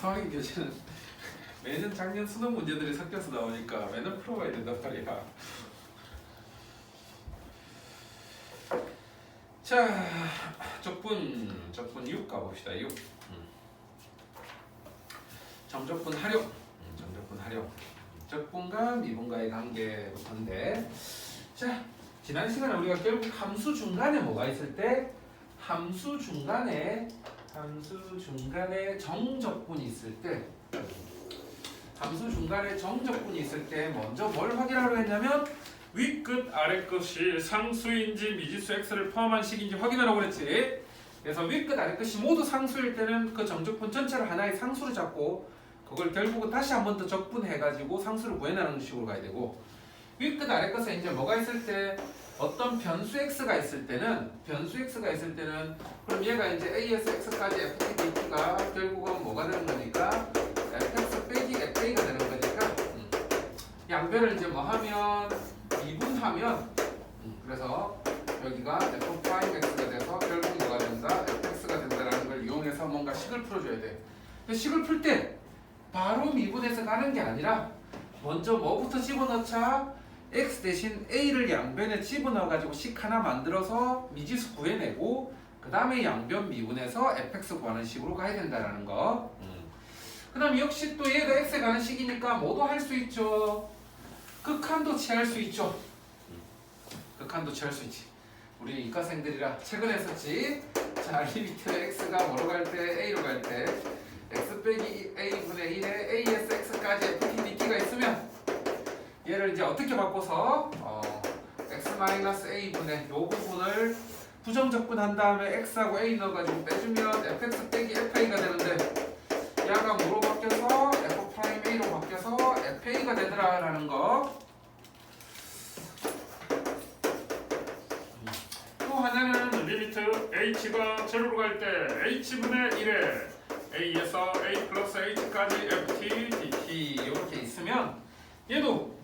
상황이 교재는 매년 작년 수능 문제들이 섞여서 나오니까 매년 풀어봐야 된단 말이야. 자, 적분 6 가봅시다. 6. 정적분 활용. 정적분 활용. 적분과 미분과의 관계부터인데, 자, 지난 시간에 우리가 결국 함수 중간에 뭐가 있을 때, 함수 중간에 정적분이 있을 때, 함수 중간에 정적분이 있을 때 먼저 뭘 확인하려고 했냐면 윗끝 아래끝이 상수인지 미지수 x를 포함한 식인지 확인하라고 그랬지. 그래서 윗끝 아래끝이 모두 상수일 때는 그 정적분 전체를 하나의 상수로 잡고 그걸 결국은 다시 한 번 더 적분해가지고 상수를 구해내는 식으로 가야 되고, 윗끝 아래끝에 이제 뭐가 있을 때, 어떤 변수 x가 있을 때는 그럼 얘가 이제 a에서 x까지 ft dt가 결국은 뭐가 되는 거니까 fx 빼기 fa가 되는 거니까 양변을 이제 뭐 하면 미분하면 그래서 여기가 f 프라임 x가 돼서 결국 뭐가 된다? fx가 된다라는 걸 이용해서 뭔가 식을 풀어줘야 돼. 근데 식을 풀 때 바로 미분해서 가는 게 아니라 먼저 뭐부터 집어넣자? x 대신 a를 양변에 집어넣어가지고 식 하나 만들어서 미지수 구해내고 그 다음에 양변 미분해서 fx 구하는 식으로 가야 된다라는 거. 그 다음 역시 또 얘가 x에 가는 식이니까 뭐도 할 수 있죠. 극한도 취할 수 있죠. 극한도 취할 수 있지. 우리 이과생들이라 최근에 했었지. 자, 리미트 x가 뭐로 갈 때? a로 갈 때 x 빼기 a분의 1에 a에서 x까지 ft dt가 있으면 얘를 이제 어떻게 바꿔서 x-a분의 요 부분을 부정적분한 다음에 x하고 a 넣어가지고 빼주면 fx 빼기 fa가 되는데 얘가 뭐로 바뀌어서 f'a로 바뀌어서 fa가 되더라 라는 거. 또 하나는 리미트 h가 제로로 갈 때 h분의 1에 a에서 a 플러스 h까지 ft dt 이렇게 있으면 얘도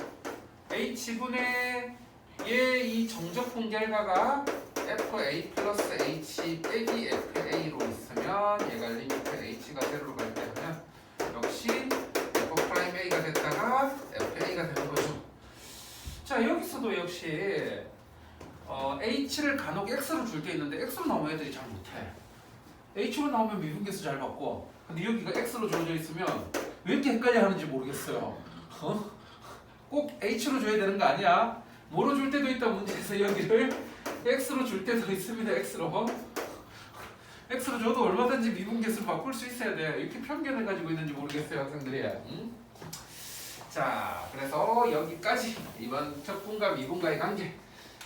h분의 얘 이 정적분 결과가 fa 플러스 h 빼기 fa로 있으면 얘가 리미트 h가 제로로 갈 때 하면 역시 f'a가 됐다가 fa가 되는 거죠. 자, 여기서도 역시 h를 간혹 x로 줄 때 있는데 x로 나오면 애들이 잘 못해. h로 나오면 미분계수 잘 받고, 근데 여기가 x로 주어져 있으면 왜 이렇게 헷갈려 하는지 모르겠어요. 꼭 h로 줘야 되는 거 아니야? 뭐로 줄 때도 있다 문제에서 여기를 x로 줄 때도 있습니다. x로 줘도 얼마든지 미분계수를 바꿀 수 있어야 돼. 이렇게 편견을 가지고 있는지 모르겠어요, 학생들이. 자, 그래서 여기까지 이번 적분과 미분과의 관계.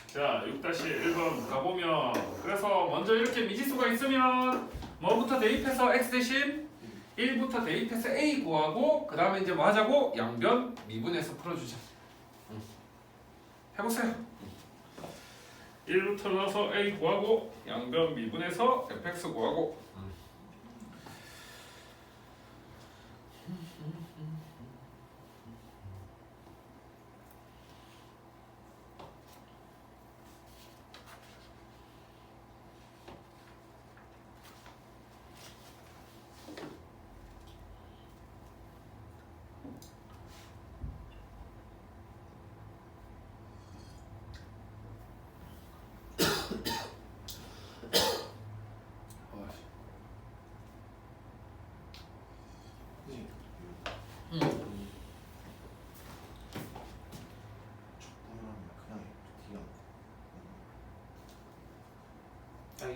자, 6-1번 가보면, 그래서 먼저 이렇게 미지수가 있으면 뭐부터 대입해서 x 대신 1부터 대입해서 a 구하고 그 다음에 이제 뭐 하자고? 양변 미분해서 풀어주자. 해보세요. 1부터 넣어서 a 구하고 양변 미분해서 fx 구하고.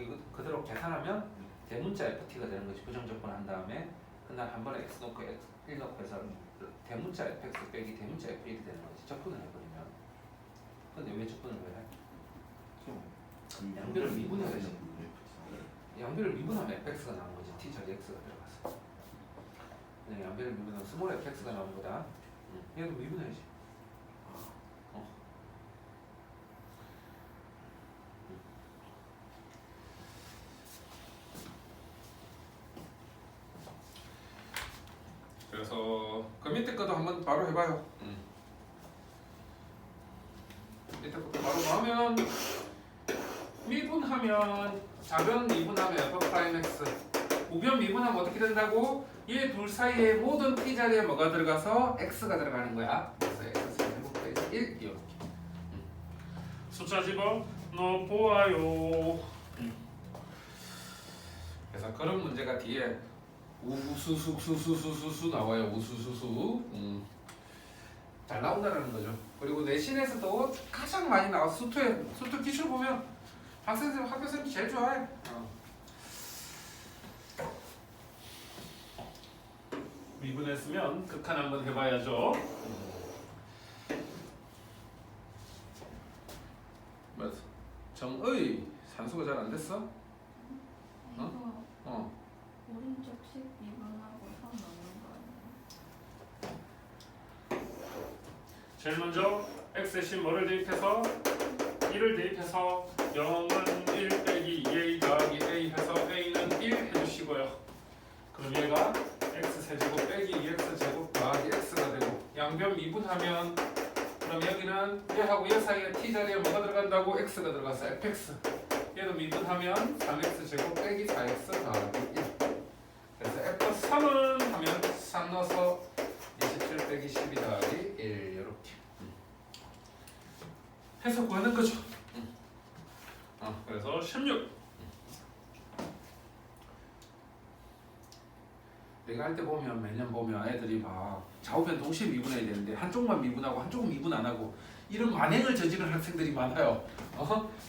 이거 그대로 계산하면 대문자 ft가 되는 거지. 부정적분 한 다음에 그날 한 번에 x 넣고 1 넣고 해서 대문자 fx 빼기 대문자 f1이 되는 거지. 적분을 해버리면. 근데 왜 적분을 왜 해? 양변을 미분해야지. 양변을 미분하면 fx가 나오는 거지. t 자리 x가 들어가서. 그냥 양변을 미분하면 스몰 fx가 나오는 거다. 얘도 미분해야지. 그래서 그 밑에 것도 한번 바로 해봐요. 밑에 것도 바로 하면 미분하면 좌변 미분하면 f 프라임 x, 우변 미분하면 어떻게 된다고? 얘 둘 사이에 모든 t 자리에 뭐가 들어가서 x가 들어가는 거야. 그래서 x 제곱 빼기 1 이렇게. 숫자 집어 넣어 보아요. 그래서 그런 문제가 뒤에 우수수수수수수 나와요. 우수수수. 잘 나온다는 거죠. 그리고 내신에서도 가장 많이 나와. 수투 기출 보면 학생들 학교 선생님 제일 좋아해. 미분했으면 극한 한번 해봐야죠. 맞아. 정의 산수가 잘 안 됐어? 이거 오른쪽씩 미분하고 선 넣는 거 아니에요? 제일 먼저 x의 뭐를 대입해서 1을 대입해서 0은 1 빼기 2a 더하기 a 해서 a는 1 해주시고요. 그럼 얘가 x 세제곱 빼기 2x 제곱 더하기 x가 되고 양변 미분하면 그럼 여기는 얘하고 얘 사이에 t 자리에 뭐가 들어간다고? x가 들어갔어. fx. 얘도 미분하면 3x 제곱 빼기 4x 더하기 1. 그래서 f3은 하면 3 넣어서 27 빼기 12 더하기 1 이렇게 해서 구하는 거죠. 그래서 16. 내가 할 때 보면 매년 보면 애들이 막 좌우변 동시에 미분해야 되는데 한쪽만 미분하고 한쪽은 미분 안 하고 이런 만행을 저지르는 학생들이 많아요.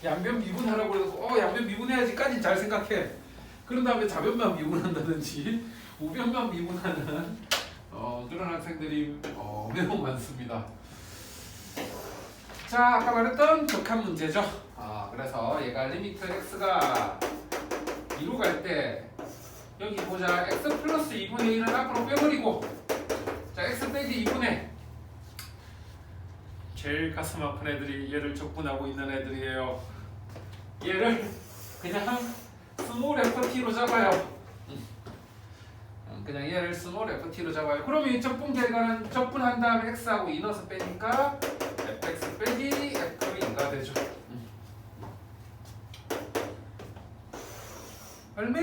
양변 미분하라고 그래서 양변 미분해야지까지 잘 생각해. 그런 다음에 좌변만 미분한다든지 우변만 미분하는 그런 학생들이 매우 많습니다. 자, 아까 말했던 극한 문제죠. 그래서 얘가 리미트 x가 2로 갈 때 여기 보자. x 플러스 2분의 1은 앞으로 빼버리고 자 x 빼기 2분의 제일 가슴 아픈 애들이 얘를 적분하고 있는 애들이에요. 얘를 그냥 스몰 ft로 잡아요. 그냥 얘를 스몰 ft로 잡아요. 그러면 이 적분 결과는 적분한 다음에 x하고 2 넣어서 빼니까 fx 빼기 f2가 되죠. 얼마?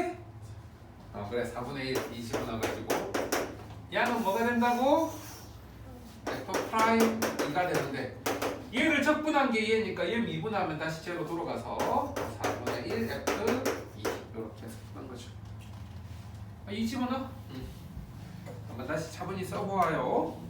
그래 4분의 1 20을 넣어가지고 양은 뭐가 된다고? f 프라임 2가 되는데 얘를 적분한 게 얘니까 얘 미분하면 다시 제로 돌아가서 4분의 1 f 2 이렇게 해서 푼 거죠. 2 집어넣어? 한번 다시 차분히 써보아요.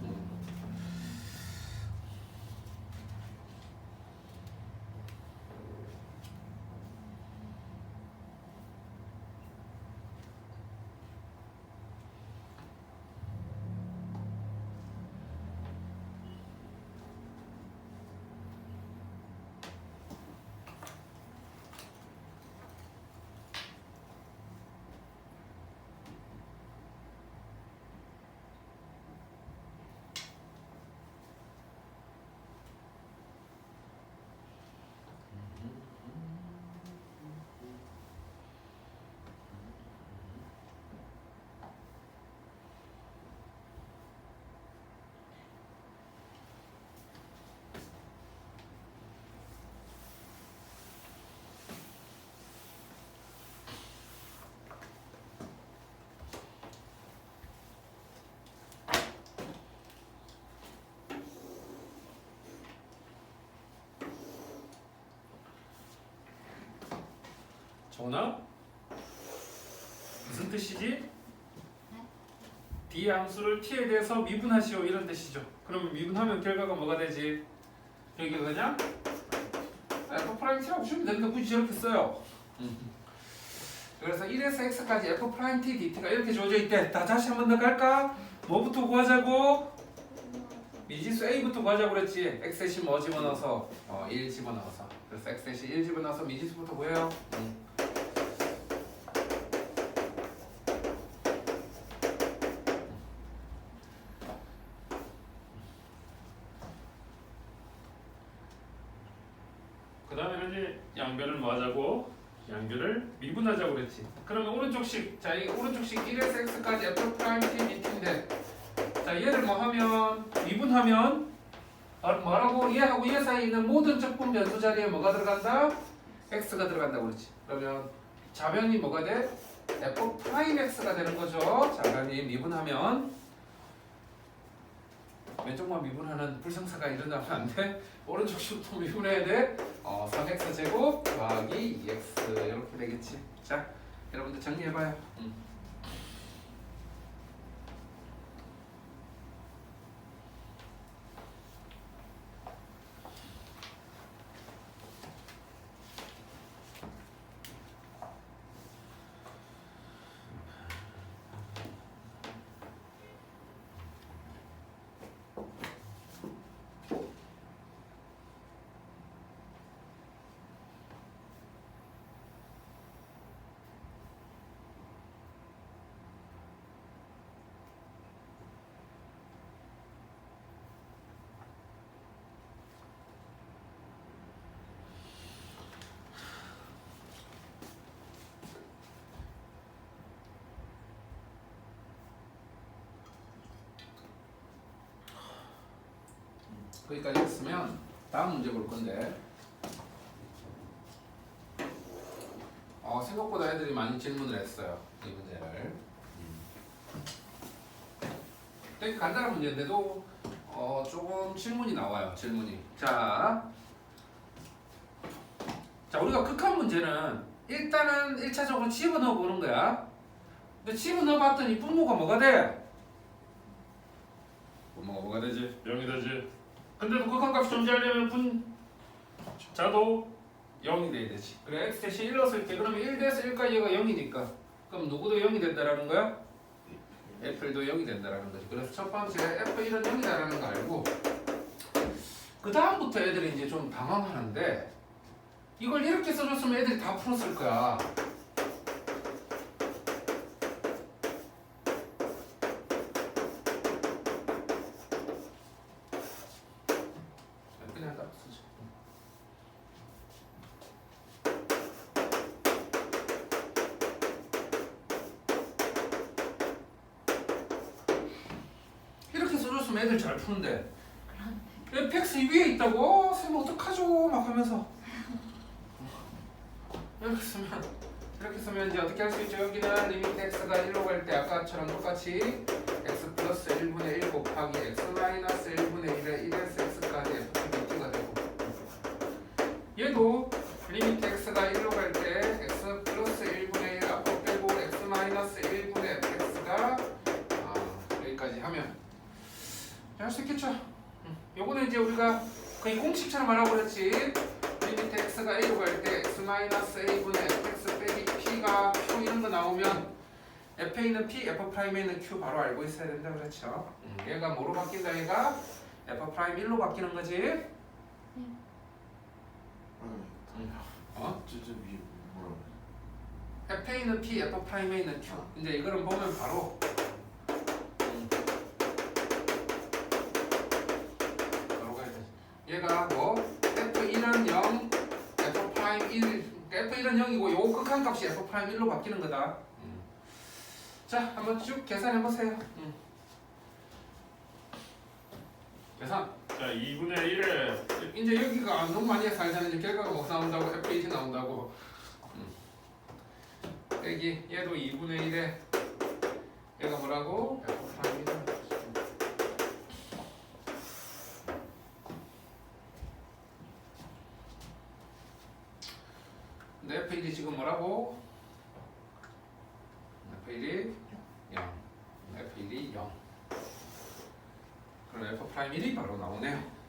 정훈아? 무슨 뜻이지? D 함수를 t에 대해서 미분하시오 이런 뜻이죠. 그러면 미분하면 결과가 뭐가 되지? 여기 그냥 f 프라임 t라고 주면 되는데 굳이 저렇게 써요. 그래서 1에서 x까지 f 프라임 t dt가 이렇게 주어져 있대. 다시 한 번 더 갈까? 뭐부터 구하자고? 미지수 a부터 구하자고 그랬지. x의 뭐 집어넣어서 1 집어넣어서. 그래서 x의 1 집어넣어서 미지수부터 구해요. 그 다음에 이제 양변을 뭐 하자고? 양변을 미분하자고 그랬지. 그러면 오른쪽식, 자, 이 오른쪽식 1에서 x까지 f 프라임 t dt인데, 자, 얘를 뭐 하면 미분하면 뭐라고? 얘하고 얘 사이에 있는 모든 적분 변수 자리에 뭐가 들어간다? x가 들어간다고 그랬지. 그러면 좌변이 뭐가 돼? f 프라임 x가 되는 거죠. 자, 그럼 이 미분하면 왼쪽만 미분하는 불성사가 일어나면 안 돼. 오른쪽 식도 미분해야 돼. 3x 제곱 더하기 2x 이렇게 되겠지. 자, 여러분들 정리해봐요. 거기까지 했으면 다음 문제 볼 건데 생각보다 애들이 많이 질문을 했어요. 이 문제를. 되게 간단한 문제인데도 조금 질문이 나와요. 질문이. 자, 우리가 극한 문제는 일단은 1차적으로 집어넣어 보는 거야. 근데 집어넣어 봤더니 분모가 뭐가 돼? 분모가 뭐가 되지? 0이 되지. 근데도 극한값이 존재하려면 분자도 0이 돼야 되지. 그래, x 대신 1 넣었을 때 그러면 1대에서 1까지 얘가 0이니까 그럼 누구도 0이 된다라는 거야? f1도 0이 된다라는 거지. 그래서 첫 번째 f1은 0이다라는 거 알고 그 다음부터 애들이 이제 좀 당황하는데 이걸 이렇게 써줬으면 애들이 다 풀었을 거야. 그냥 딱 쓰죠. 이렇게 써줬으면 애들 잘 푸는데 fx 위에 있다고? 쌤 어떡하죠? 막 하면서 이렇게 쓰면 이제 어떻게 할 수 있죠? 여기는 리미트 x가 1로 갈 때 아까처럼 똑같이 x 플러스 1분의 1 곱하기 x 마이너스 1분의 1에 1에서 x까지 f2가 되고 얘도 리미트 x가 1로 갈 때 x 플러스 1분의 1 앞으로 빼고 x 마이너스 1분의 fx가 여기까지 하면 할 수 있겠죠? 요거는 이제 우리가 거의 공식처럼 말하고 그랬지. 리미트 x가 a로 갈 때 x 마이너스 a분의 fx 빼기 p가 q 이런 거 나오면 fa는 p, f'는 q 바로 알고 있어야 된다 그랬죠. 얘가 뭐로 바뀐다? 얘가 f'1로 바뀌는 거지. 저저 위에 뭐라고? fa는 p, f'는 q. 이제 이거를 보면 바로 얘가 뭐 f1은 0, f'1, f1은 0이고 요 극한값이 f'1로 바뀌는 거다. 자, 한번 쭉 계산해 보세요. 계산. 자, 2분의 1에 이제 여기가 너무 많이 살잖아. 이제 결과가 뭐 나온다고? f1이 나온다고. 여기 얘도 2분의 1에 얘가 뭐라고? f'1이다. 근데 f1이 지금 뭐라고? f1이 0. f1이 0. 그럼 f'1이 바로 나오네요.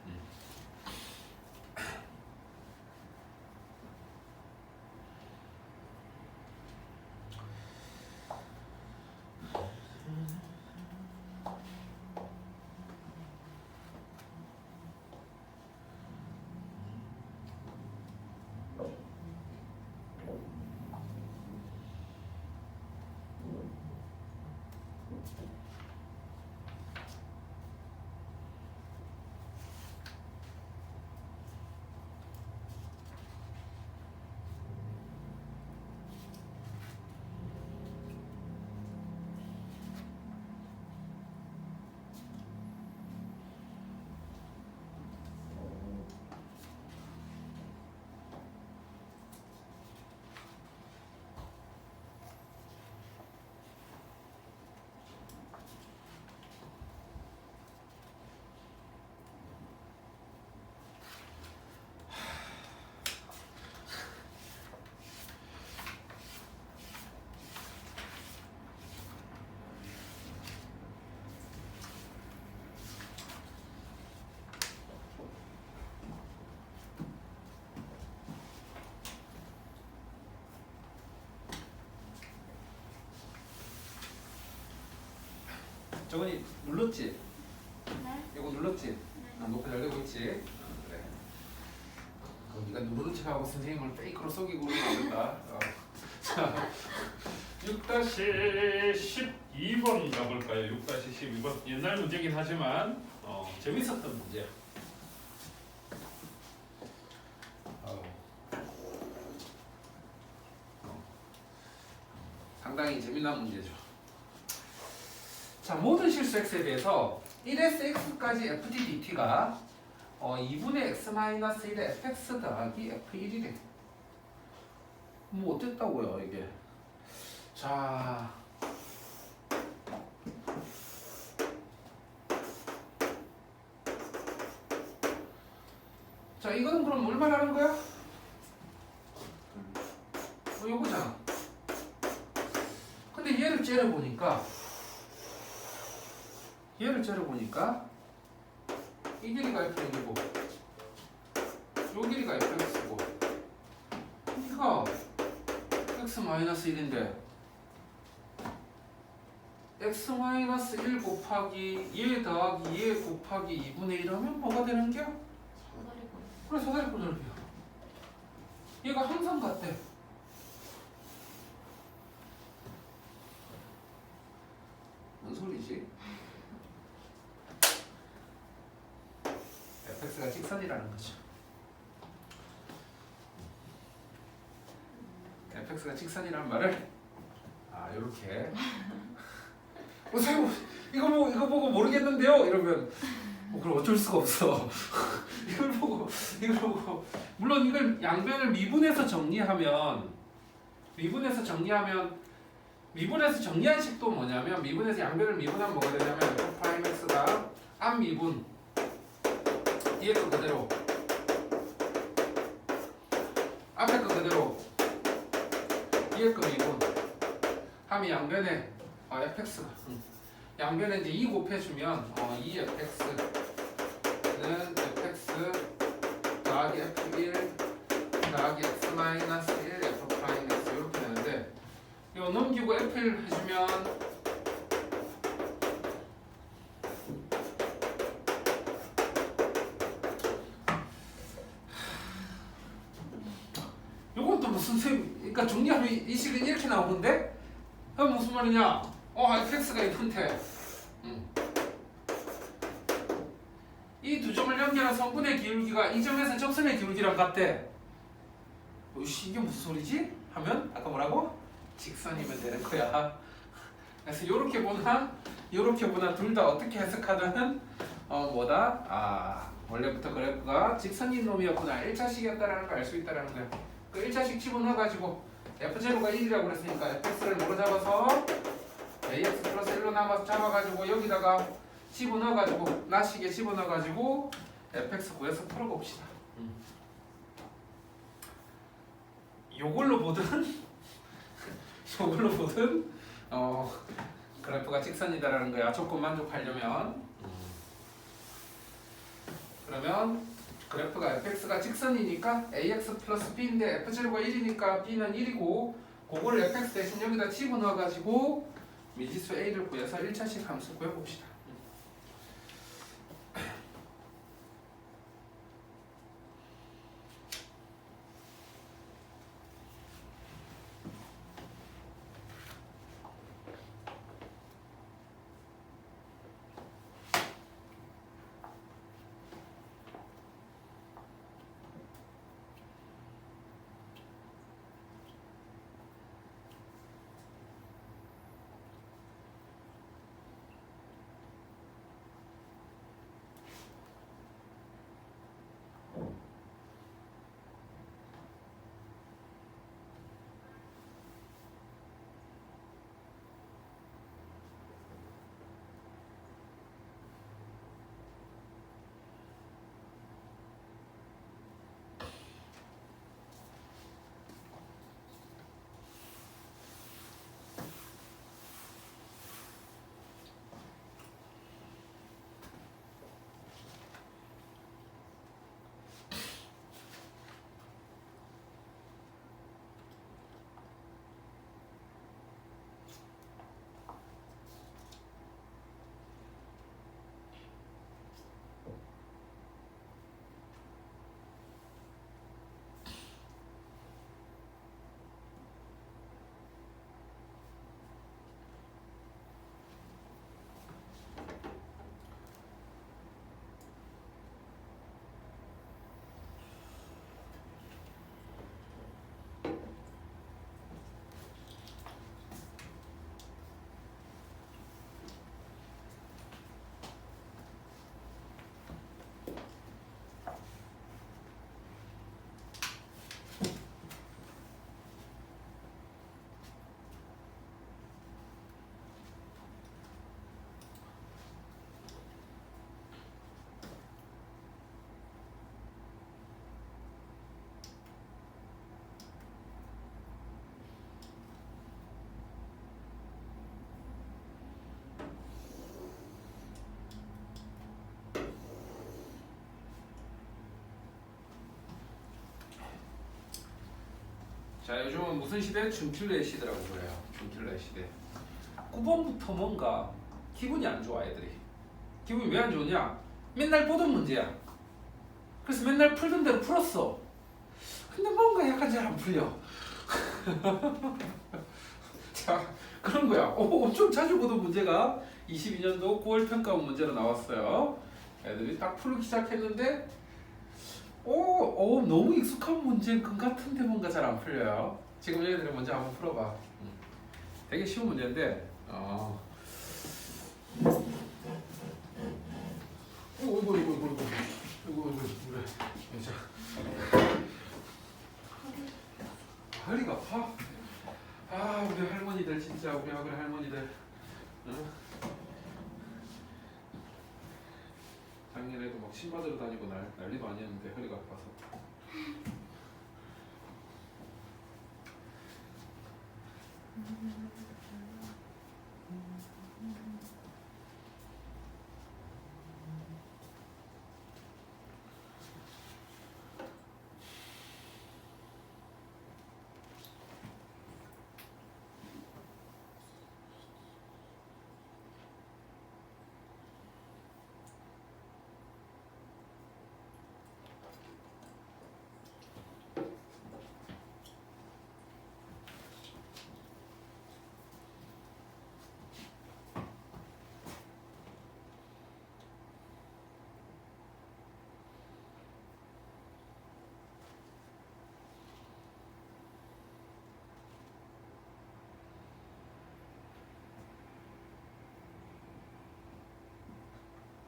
저건이 눌렀지? 네? 이거 눌렀지? 네. 녹화 잘 되고 있지? 그래. 네가 누르는 척하고 선생님을 페이크로 속이고 그러면 안 된다. 자 6-12번 가볼까요? 6-12번 옛날 문제긴 하지만 재밌었던 문제야. 상당히 재미난 문제죠. 자, 모든 실수 x에 대해서 1에서 x까지 fdt가 2분의 x-1의 fx 더하기 f1이래. 뭐 어땠다고요 이게? 자, 이거는 그럼 뭘 말하는 거야? 요거잖아. 근데 얘를 째려보니까 이 길이가 fx고 요 길이가 fx고 이거 x-1인데 x-1 곱하기 얘 더하기 얘 곱하기 2분의 1하면 뭐가 되는 게야? 사다리꼴. 그래 사다리꼴 넓이야. 얘가 항상 같대. 뭔 소리지? fx가 직선이라는 거죠. fx가 직선이라는 말을 요렇게 선생님 이거 보고 모르겠는데요? 이러면 그럼 어쩔 수가 없어. 이걸 보고 물론 이걸 양변을 미분해서 정리하면 미분해서 정리한 식도 뭐냐면 미분해서 양변을 미분하면 뭐가 되냐면 f'x가 앞 미분 뒤에 거 그대로 앞에 거 그대로 뒤에 거 미분 함이 양변에 fx가 양변에 이제 2 곱해주면 2fx는 fx 더하기 f1 더하기 x-1 f'x 이렇게 되는데 이거 넘기고 f를 해주면 요건 또 무슨 셈? 그러니까 정리하면 이 식은 이렇게 나오는데 그럼 무슨 말이냐? fx가 있는데 이 두 점을 연결한 성분의 기울기가 이 점에서 접선의 기울기랑 같대. 이게 무슨 소리지? 하면 아까 뭐라고? 직선이면 되는 거야. 그래서 요렇게 보나 둘 다 어떻게 해석하든 뭐다? 원래부터 그래프가 직선인 놈이었구나. 1차식이었다라는 걸 알 수 있다라는 거야. 그 1차식 집어넣어가지고 f0가 1이라고 그랬으니까 fx를 뭐로 잡아서 ax 플러스 1로 남아서 잡아가지고 여기다가 집어넣어가지고 나식에 집어넣어가지고 fx 구해서 풀어봅시다. 요걸로 보든 그래프가 직선이다라는 거야. 조건 만족하려면. 그러면 그래프가 fx가 직선이니까 ax 플러스 b인데 f0가 1이니까 b는 1이고 그거를 fx 대신 여기다 집어넣어가지고 미지수 a를 구해서 1차식 함수 구해봅시다. 자, 요즘은 무슨 시대? 줌킬러의 시대라고 그래요. 줌킬러의 시대. 9번부터 뭔가 기분이 안 좋아 애들이. 기분이 왜 안 좋냐? 맨날 보던 문제야. 그래서 맨날 풀던 대로 풀었어. 근데 뭔가 약간 잘 안 풀려. 자, 그런 거야. 엄청 자주 보던 문제가 22년도 9월 평가원 문제로 나왔어요. 애들이 딱 풀기 시작했는데 너무 익숙한 문제인 것 같은데 뭔가 잘 안 풀려요. 지금 얘들이 먼저 한번 풀어봐. 되게 쉬운 문제인데 그래. 자, 허리가 아파. 우리 할머니들 진짜 우리 아버지 할머니들. 작년에도 막 신받으러 다니고 난리도 아니었는데 허리가 아파서.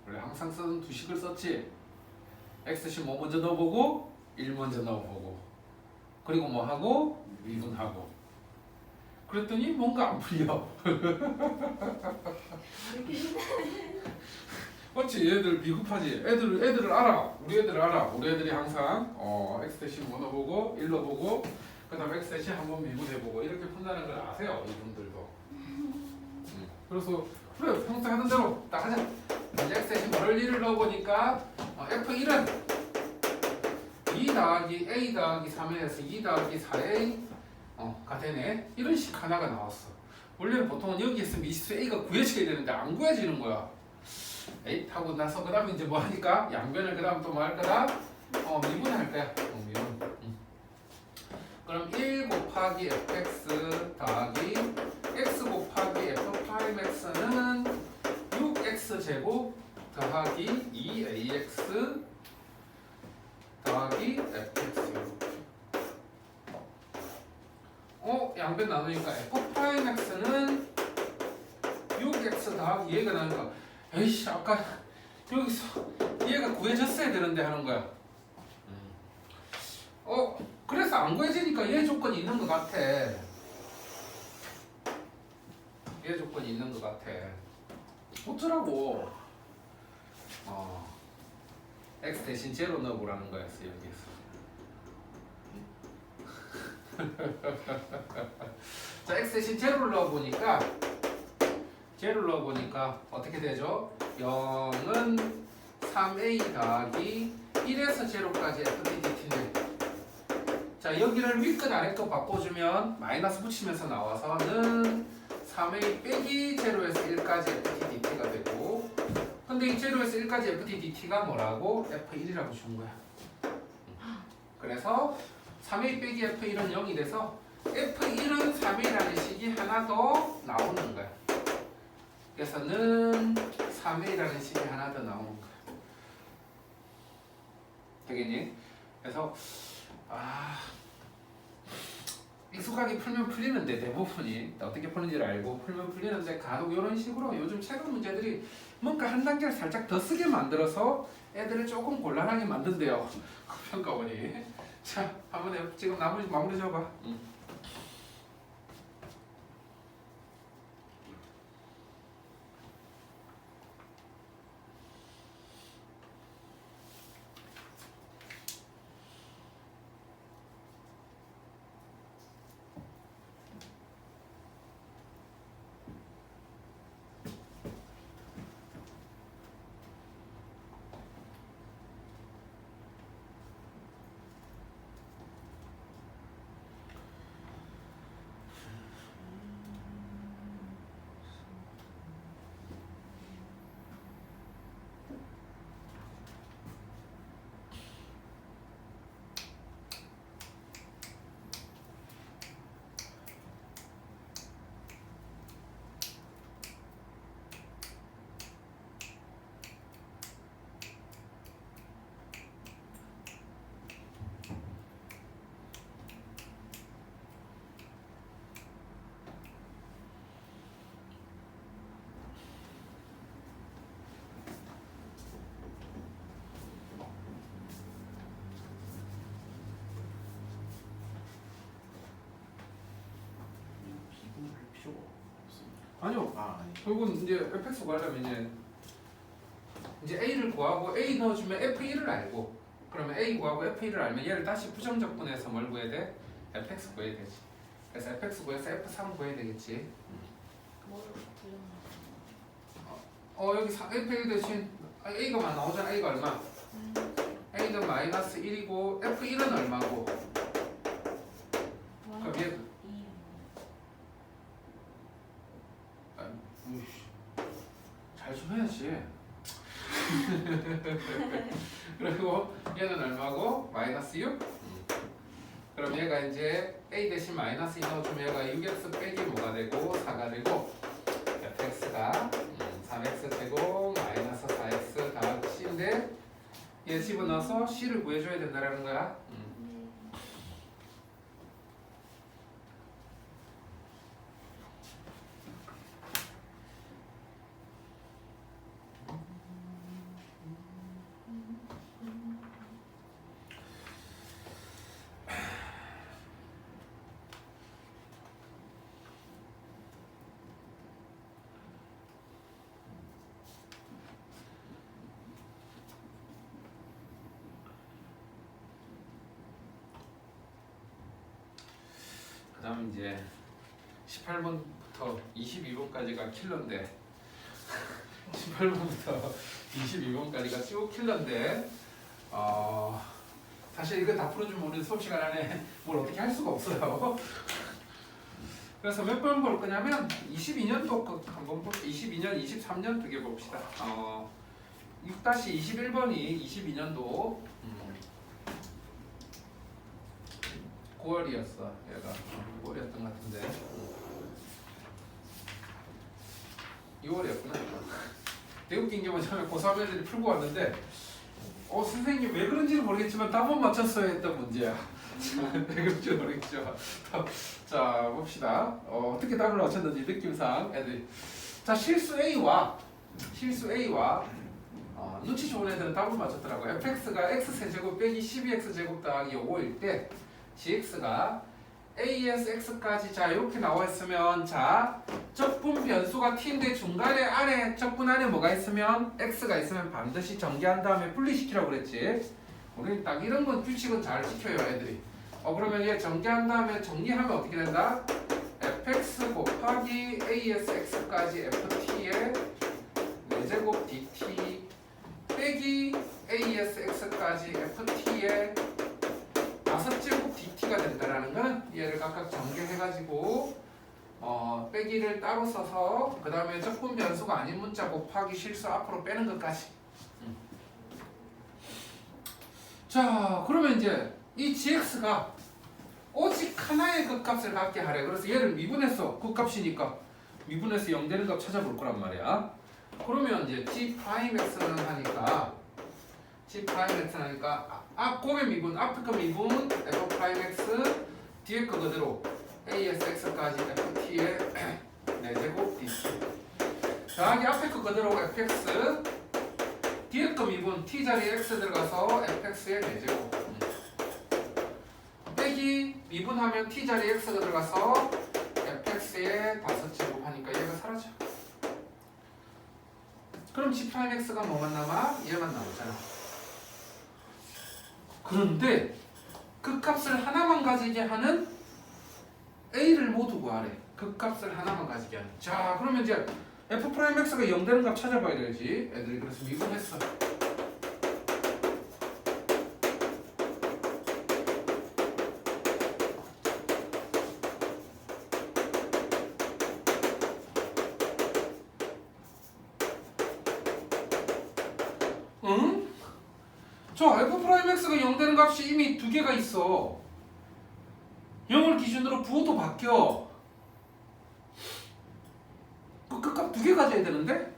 원래 항상 쓰는 두 식을 썼지. X식 뭐 먼저 넣어보고 1 먼저 넣어보고 그리고 뭐 하고 미분하고. 그랬더니 뭔가 안 풀려. 맞지? 얘들 비급하지. 애들을 알아. 우리 애들 알아. 우리 애들이 항상 X 대신 뭐 넣어보고 1 넣어보고 그다음 X 대신 한번 미분해보고 이렇게 푼다는 걸 아세요, 이분들도. 그래서 그래 평소 하던 대로 딱 하자. 이제 X 대신 뭐를 1을 넣어보니까 F1은 2 더하기 A 더하기 3에서 2 더하기 4A 가 되네. 이런 식 하나가 나왔어. 원래는 보통은 여기 있으면 미지수 A가 구해져야 되는데 안 구해지는 거야. 에이 하고 나서 그 다음에 이제 뭐 하니까 양변을 그 다음 또 뭐 할 거다? 미분할 거야. 미분. 그럼 1 곱하기 fx 더하기 x 곱하기 f'x는 6x 제곱 더하기 2ax 더하기 fx. 양변 나누니까 f'x는 6x 더하기 얘가 나니까 에이씨 아까 여기서 얘가 구해졌어야 되는데 하는 거야. 그래서 안 구해지니까 얘 조건이 있는 것 같아. 얘 조건이 있는 것 같아. 어쩌라고. x 대신 제로 넣어보라는 거였어 여기서. 자, x 대신 제로를 넣어보니까 어떻게 되죠? 0은 3a 더하기 1에서 제로까지 FTDT인데 자 여기를 윗끝 아래끝 바꿔주면 마이너스 붙이면서 나와서는 3a 빼기 제로에서 1까지 FTDT가 되고 근데 이 제로에서 1까지 FTDT가 뭐라고? F1이라고 준 거야. 그래서 3a 빼기 F1은 0이 돼서 F1은 3a라는 식이 하나 더 나오는 거야. 그래서 는 3a라는 식이 하나 더 나오는 거야. 되겠니? 그래서 익숙하게 풀면 풀리는데 대부분이 어떻게 푸는지를 알고 풀면 풀리는데 간혹 이런 식으로 요즘 최근 문제들이 뭔가 한 단계를 살짝 더 쓰게 만들어서 애들을 조금 곤란하게 만든대요. 평가원이. 자, 한번 지금 마무리 줘봐. 아니요. 아니. 결국은 이제 fx 구하려면 이제 a를 구하고 a 넣어주면 f1을 알고 그러면 a 구하고 f1을 알면 얘를 다시 부정적분해서 뭘 구해야 돼? fx 구해야 되지. 그래서 fx 구해서 f3 구해야 되겠지. 뭘 부정하는 여기 f1 대신 a가 나오잖아. a가 얼마? a는 마이너스 1이고 f1은 얼마고? 그럼 얘 잘 좀 해야지. 그리고 얘는 얼마고? 마이너스 6? 그럼 얘가 이제 a 대신 마이너스 2 넣어주면 얘가 6x 빼기 뭐가 되고 4가 되고 fx가 3x 제곱 마이너스 4x 더하기 c인데 얘 집어넣어서 c를 구해줘야 된다는 거야. 그 다음 이제 18번부터 22번까지가 킬러인데 18번부터 22번까지가 쭉 킬러인데 사실 이거 다 풀어주면 우리 수업 시간 안에 뭘 어떻게 할 수가 없어요. 그래서 몇 번 볼 거냐면 22년도 한번 볼게요. 22년, 23년 두 개 봅시다. 6-21번이 22년도 9월이었어. 얘가 9월이었던 것 같은데 2월이었구나. 되게 웃긴 게 뭐냐면 고3 애들이 풀고 왔는데 선생님 왜 그런지는 모르겠지만 답은 맞췄어야 했던 문제야. 왜 그런지 모르겠죠. 자 봅시다. 어떻게 답을 맞췄는지 느낌상 애들이 자 실수 A와 눈치 좋은 애들은 답을 맞췄더라고요. fx가 x세제곱 빼기 12x제곱 더하기 5일 때 gx가 a에서 x까지 자 이렇게 나와 있으면 자 적분 변수가 t인데 중간에 안에 적분 안에 뭐가 있으면 x가 있으면 반드시 전개한 다음에 분리시키라고 그랬지. 우리는 딱 이런 건 규칙은 잘 지켜요 애들이. 그러면 얘 전개한 다음에 정리하면 어떻게 된다? fx 곱하기 a에서 x까지 ft의 4제곱 dt 빼기 a에서 x까지 ft의 5제곱 dt가 된다라는 거는 얘를 각각 전개해가지고 빼기를 따로 써서 그 다음에 적분 변수가 아닌 문자 곱하기 실수 앞으로 빼는 것까지. 자 그러면 이제 이 gx가 오직 하나의 극값을 갖게 하래. 그래서 얘를 미분해서 극값이니까 미분해서 0 되는 값 찾아볼 거란 말이야. 그러면 이제 g'x는 하니까 곱의 미분, 앞에 거 미분 f'x 뒤에 거 그대로 a에서 x까지 ft의 4제곱 dt 더하기 앞에 거 그대로 fx 뒤에 거 미분 t자리에 x 들어가서 fx의 4제곱 빼기 미분하면 t자리에 x가 들어가서 fx의 5제곱 하니까 얘가 사라져. 그럼 g'x가 뭐만 남아? 얘만 남았잖아. 그런데 그 값을 하나만 가지게 하는 a를 모두 구하래. 그 값을 하나만 가지게 하는. 자 그러면 이제 f'x가 0 되는 값 찾아봐야 되지. 애들이 그래서 미분했어. 응? 자 f'x가 0 되는 값이 이미 두 개가 있어. 0을 기준으로 부호도 바뀌어. 그 값 두 개 가져야 되는데?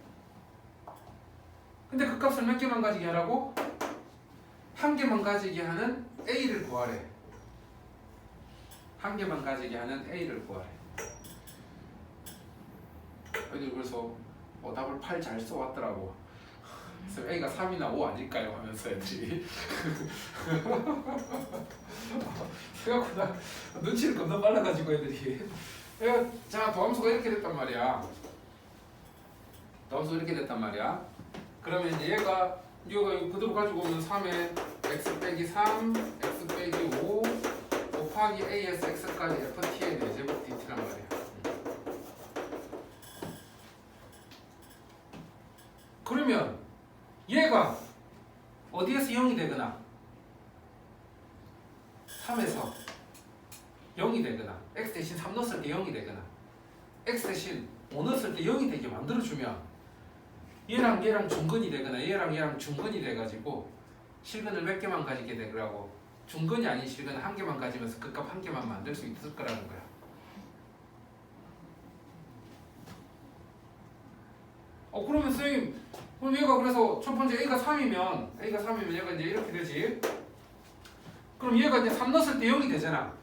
근데 그 값을 몇 개만 가지게 하라고? 한 개만 가지게 하는 a를 구하래. 한 개만 가지게 하는 a를 구하래. 애들 그래서 답을 8 잘 써왔더라고. 그래서 a가 3이나 5 아닐까요? 하면서 애들이 생각보다 눈치를 겁나 빨라가지고 애들이 자 도함수가 이렇게 됐단 말이야. 나와서 이렇게 됐단 말이야. 그러면 이제 얘가 그대로 가지고 오면 3에 x 빼기 3, x 빼기 5 곱하기 a에서 x까지 ft의 4제곱 dt란 말이야. 그러면 얘가 어디에서 0이 되거나 3에서 0이 되거나 x 대신 3 넣었을 때 0이 되거나 x 대신 5 넣었을 때 0이 되게 만들어주면 얘랑 얘랑 중근이 되거나 얘랑 얘랑 중근이 돼가지고 실근을 몇 개만 가지게 되더라고. 중근이 아닌 실근을 한 개만 가지면서 극값 한 개만 만들 수 있을 거라는 거야. 그러면 선생님 그럼 얘가 그래서 첫 번째 A가 3이면 얘가 이제 이렇게 되지. 그럼 얘가 이제 3 넣었을 때 0이 되잖아.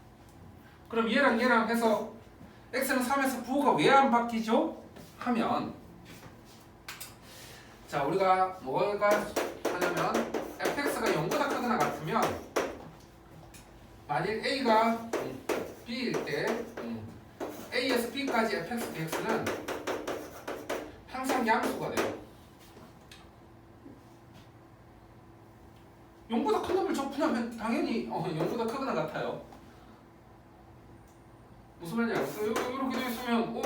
그럼 얘랑 얘랑 해서 X는 3에서 부호가 왜 안 바뀌죠? 하면 자 우리가 뭐가 하냐면 fx가 0보다 크거나 같으면 만일 a가 b일 때 a에서 b까지 fx, dx는 항상 양수가 돼요. 0보다 큰 놈을 접근하면 당연히 0보다 크거나 같아요. 무슨 말인지 알겠어요? 이렇게 되어 있으면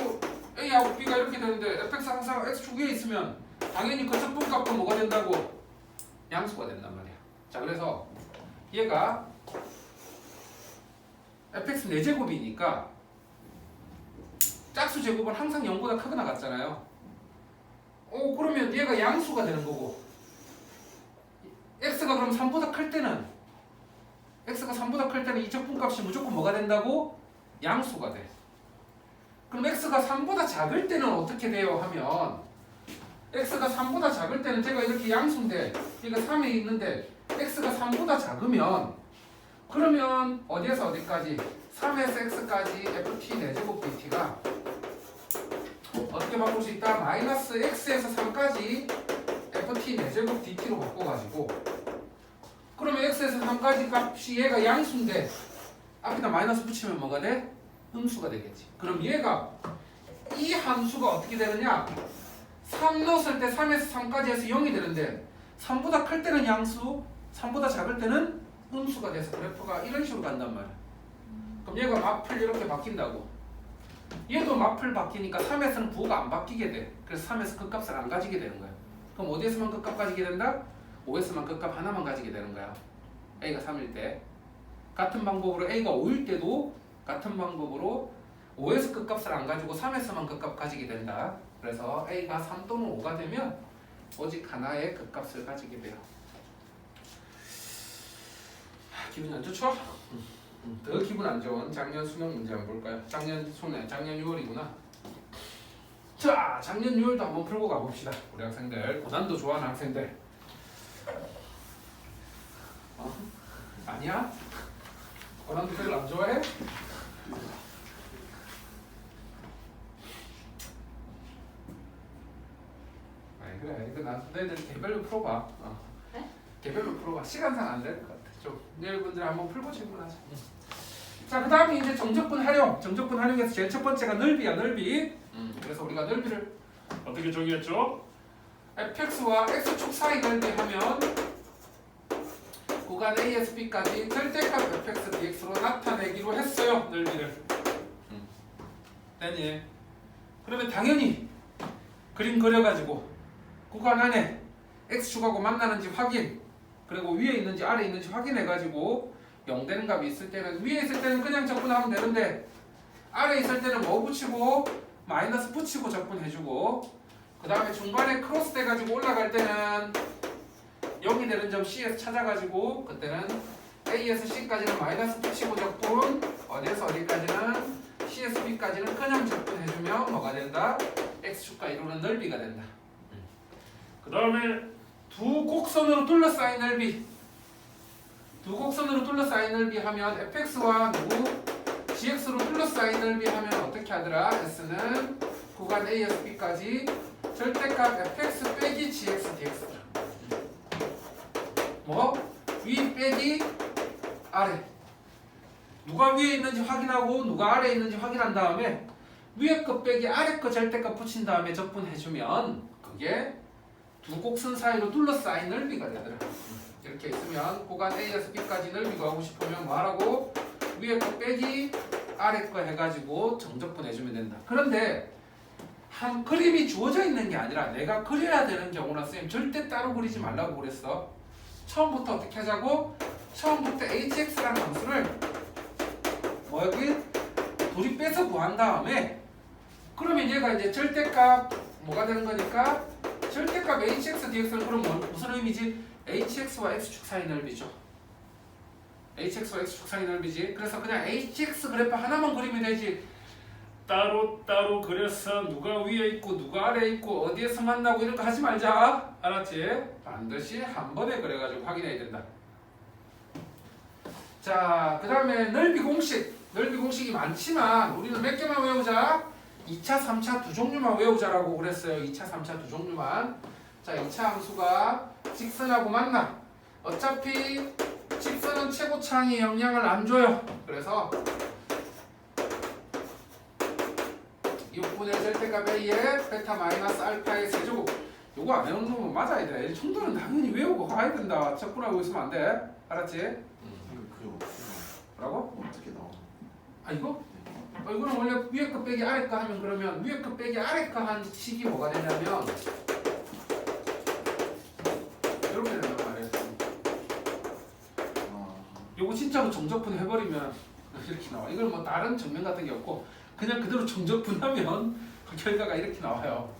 a하고 b가 이렇게 되는데 fx 항상 x축 위에 있으면 당연히 그 적분값도 뭐가 된다고? 양수가 된단 말이야. 자 그래서 얘가 fx 4제곱이니까 짝수 제곱은 항상 0보다 크거나 같잖아요. 그러면 얘가 양수가 되는 거고 x가 그럼 3보다 클 때는 이 적분값이 무조건 뭐가 된다고? 양수가 돼. 그럼 x가 3보다 작을 때는 어떻게 돼요? 하면 x가 3보다 작을 때는 제가 이렇게 양수인데 얘가 3에 있는데 x가 3보다 작으면 그러면 어디에서 어디까지? 3에서 x까지 ft 4제곱 dt가 어떻게 바꿀 수 있다? 마이너스 x에서 3까지 ft 4제곱 dt로 바꿔가지고 그러면 x에서 3까지 값이 얘가 양수인데 앞에다 마이너스 붙이면 뭐가 돼? 음수가 되겠지. 그럼 얘가 이 함수가 어떻게 되느냐? 3 넣었을 때 3에서 3까지 해서 0이 되는데 3보다 클 때는 양수, 3보다 작을 때는 음수가 돼서 그래프가 이런 식으로 간단 말이야. 그럼 얘가 마플 이렇게 바뀐다고. 얘도 마플 바뀌니까 3에서는 부호가 안 바뀌게 돼. 그래서 3에서 끝값을 안 가지게 되는 거야. 그럼 어디에서만 끝값 가지게 된다? 5에서만 끝값 하나만 가지게 되는 거야. A가 3일 때. 같은 방법으로 A가 5일 때도 같은 방법으로 5에서 끝값을 안 가지고 3에서만 끝값 가지게 된다. 그래서 A가 3 또는 5가 되면 오직 하나의 극값을 가지게 돼요. 기분이 안 좋죠? 더 기분 안 좋은 작년 수능 문제 한번 볼까요? 작년 6월이구나. 자, 작년 6월도 한번 풀고 가봅시다. 우리 학생들, 고난도 좋아하는 학생들. 아니야? 고난도 별로 안 좋아해? 그래, 이거 너희들 개별로 풀어봐. 네? 개별로 풀어봐. 시간상 안 될 것 같아. 좀 여러분들 한번 풀고 질문하자. 자, 그 다음에 이제 정적분 활용. 정적분 활용에서 제일 첫 번째가 넓이야, 넓이. 그래서 우리가 넓이를 어떻게 정의했죠? fx와 x축 사이 넓이 하면 구간 a에서 b까지 절대값 fx dx로 나타내기로 했어요, 넓이를. 됐니? 그러면 당연히 그림 그려가지고 구간 안에 x축하고 만나는지 확인, 그리고 위에 있는지 아래에 있는지 확인해가지고 0 되는 값이 있을 때는, 위에 있을 때는 그냥 적분하면 되는데 아래에 있을 때는 뭐 붙이고 마이너스 붙이고 적분해주고, 그 다음에 중간에 크로스 돼가지고 올라갈 때는 0이 되는 점 C에서 찾아가지고 그때는 A에서 C까지는 마이너스 붙이고 적분, 어디에서 어디까지는 C에서 B까지는 그냥 적분해주면 뭐가 된다? X축과 이루는 넓이가 된다. 그 다음에 두 곡선으로 둘러싸인 넓이. 두 곡선으로 둘러싸인 넓이 하면 fx와 누구? gx로 둘러싸인 넓이 하면 어떻게 하더라? s는 구간 a에서 b까지 절대값 fx 빼기 gx dx다. 뭐? 위 빼기 아래. 누가 위에 있는지 확인하고 누가 아래에 있는지 확인한 다음에 위에 거 빼기 아래 거 절대값 붙인 다음에 적분해주면 그게 두 곡선 사이로 둘러싸인 넓이가 되더라. 이렇게 있으면 구간 A에서 B까지 넓이 구하고 싶으면 뭐하라고? 위에 거 빼기 아래 거 해가지고 정적분 해주면 된다. 그런데 한 그림이 주어져 있는 게 아니라 내가 그려야 되는 경우는 선생님 절대 따로 그리지 말라고 그랬어. 처음부터 어떻게 하자고? 처음부터 hx라는 함수를 여기 둘이 빼서 구한 다음에 그러면 얘가 이제 절대값 뭐가 되는 거니까 절대값 hx dx는 그럼 무슨 의미지? hx와 x축 사이 넓이죠. hx와 x축 사이 넓이지. 그래서 그냥 hx 그래프 하나만 그리면 되지. 따로 그려서 누가 위에 있고 누가 아래에 있고 어디에서 만나고 이런 거 하지 말자. 알았지? 반드시 한 번에 그려가지고 확인해야 된다. 자, 그 다음에 넓이 공식. 넓이 공식이 많지만 우리는 몇 개만 외우자? 2차, 3차 두 종류만 외우자라고 그랬어요. 2차, 3차 두 종류만. 자, 2차 함수가 직선하고 만나. 어차피 직선은 최고차항에 영향을 안 줘요. 그래서 6분의 절대값 A에 베타 마이너스 알파의 세제곱. 요거 안 외우는 거 맞아야 돼. 이 정도는 당연히 외우고 가야 된다. 적분하고 있으면 안 돼. 알았지? 그게 어떻게 뭐라고? 어떻게 나와? 아 이거? 이거는 원래 위에 거 빼기 아래 거 하면 그러면 위에 거 빼기 아래 거 한 식이 뭐가 되냐면 이렇게 된단 말이에요. 요거 진짜로 정적분 해버리면 이렇게 나와. 이걸 뭐 다른 정면 같은 게 없고 그냥 그대로 정적분하면 그 결과가 이렇게 나와요.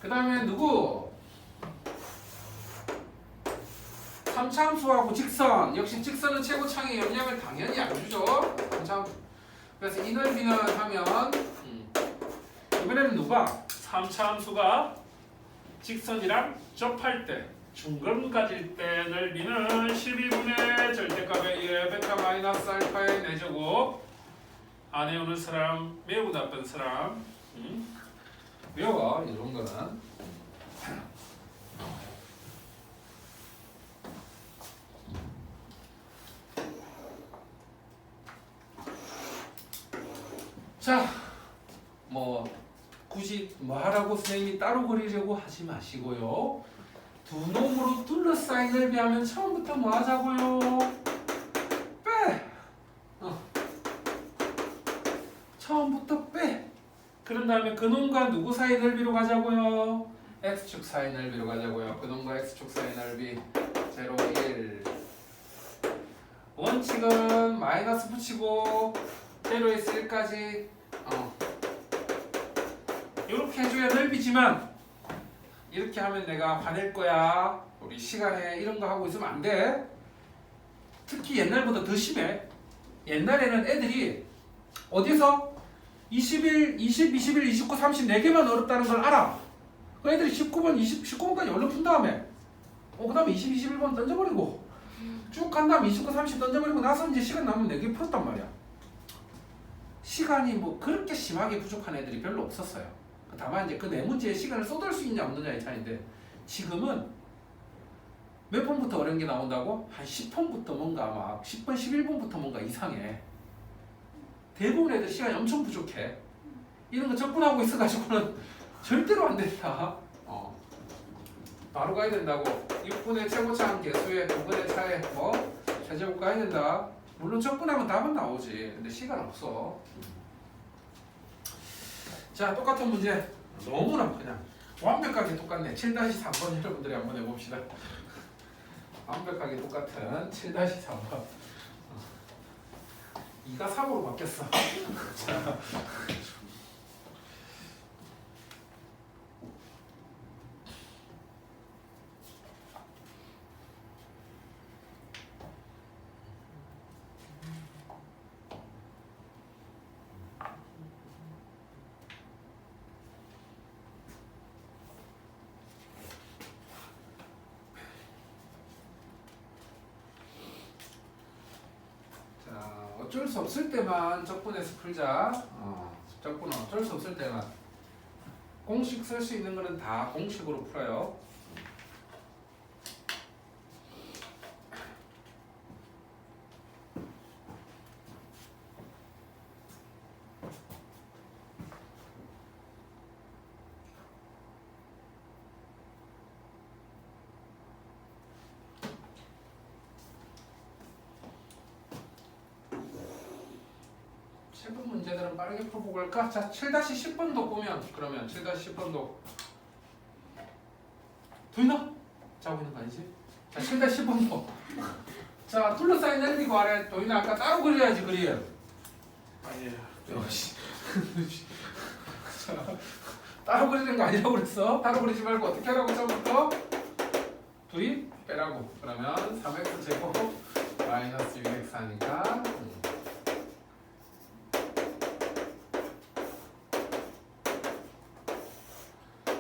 그 다음에 누구? 3차 함수하고 직선. 역시 직선은 최고차항에 영향을 당연히 안 주죠. 3차 함수. 그래서 이 넓이는 하면 이번에는 누가? 3차 함수가 직선이랑 접할 때 중점 가질 때 넓이는 12분의 절대값에 2의 베타 마이너스 알파의 4제곱. 안 외우는 사람 매우 나쁜 사람. 외워 이 정도는. 자, 뭐 굳이 뭐 하라고 선생님이 따로 그리려고 하지 마시고요. 두 놈으로 둘러싸인 넓이 하면 처음부터 뭐 하자고요? 빼! 처음부터 빼! 그런 다음에 그놈과 누구 사이 넓이로 가자고요? x축 사이 넓이로 가자고요. 그놈과 x축 사이 넓이 0, 1 원칙은 마이너스 붙이고 0에서 1까지 이렇게 해줘야 넓이지만 이렇게 하면 내가 화낼 거야. 우리 시간에 이런 거 하고 있으면 안 돼. 특히 옛날보다 더 심해. 옛날에는 애들이 어디서 21, 20, 21, 29, 30 4개만 어렵다는 걸 알아. 그 애들이 19번, 19번까지 얼른 푼 다음에 그 다음에 20, 21번 던져버리고 쭉 간 다음에 29, 30 던져버리고 나서 이제 시간 남으면 4개 풀었단 말이야. 시간이 뭐 그렇게 심하게 부족한 애들이 별로 없었어요. 다만 이제 그 네 문제에 시간을 쏟을 수 있냐 없느냐의 차이인데 지금은 몇 번부터 어려운 게 나온다고? 한 10번부터 뭔가 막 10번, 11번부터 뭔가 이상해. 대부분 애들 시간이 엄청 부족해. 이런 거 접근하고 있어가지고는 절대로 안 된다. 바로 가야 된다고. 6분의 최고차항 개수에 9분의 차에 뭐 세제곱 가야 된다. 물론 접근하면 답은 나오지. 근데 시간 없어. 자, 똑같은 문제. 너무나 그냥 완벽하게 똑같네. 7-3번 여러분들이 한번 해봅시다. 완벽하게 똑같은 7-3번. 2가 3으로 바뀌었어. 자. 어쩔 수 없을 때만 적분해서 풀자. 적분은 어쩔 수 없을 때만. 공식 쓸 수 있는 거는 다 공식으로 풀어요. 최근 문제들은 빠르게 풀어보고 갈까? 자, 7-10번도 보면 그러면 7-10번도 보이나? 자고 있는 거 아니지? 자, 7-10번도 자, 둘러싸인 LB고 아래 도인아 아까 따로 그려야지 그림. 아니에요. 역시. 자, 따로 그리는 거 아니라고 그랬어? 따로 그리지 말고 어떻게 하라고 처음부터? 도인 빼라고. 그러면 3x 제곱 마이너스 6x 하니까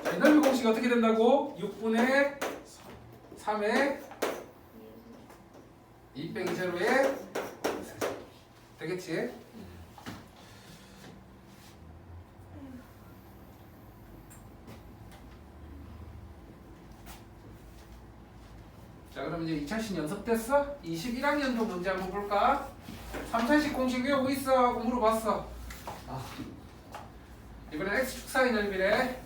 자, 이 넓이 공식이 어떻게 된다고? 6분의 3의 2 빼기 제로에 되겠지? 자, 그럼 이제 2차식 연습됐어? 21학년도 문제 한번 볼까? 3차식 공식 외우고 있어? 하고 물어봤어. 이번엔 x축 사이 넓이래.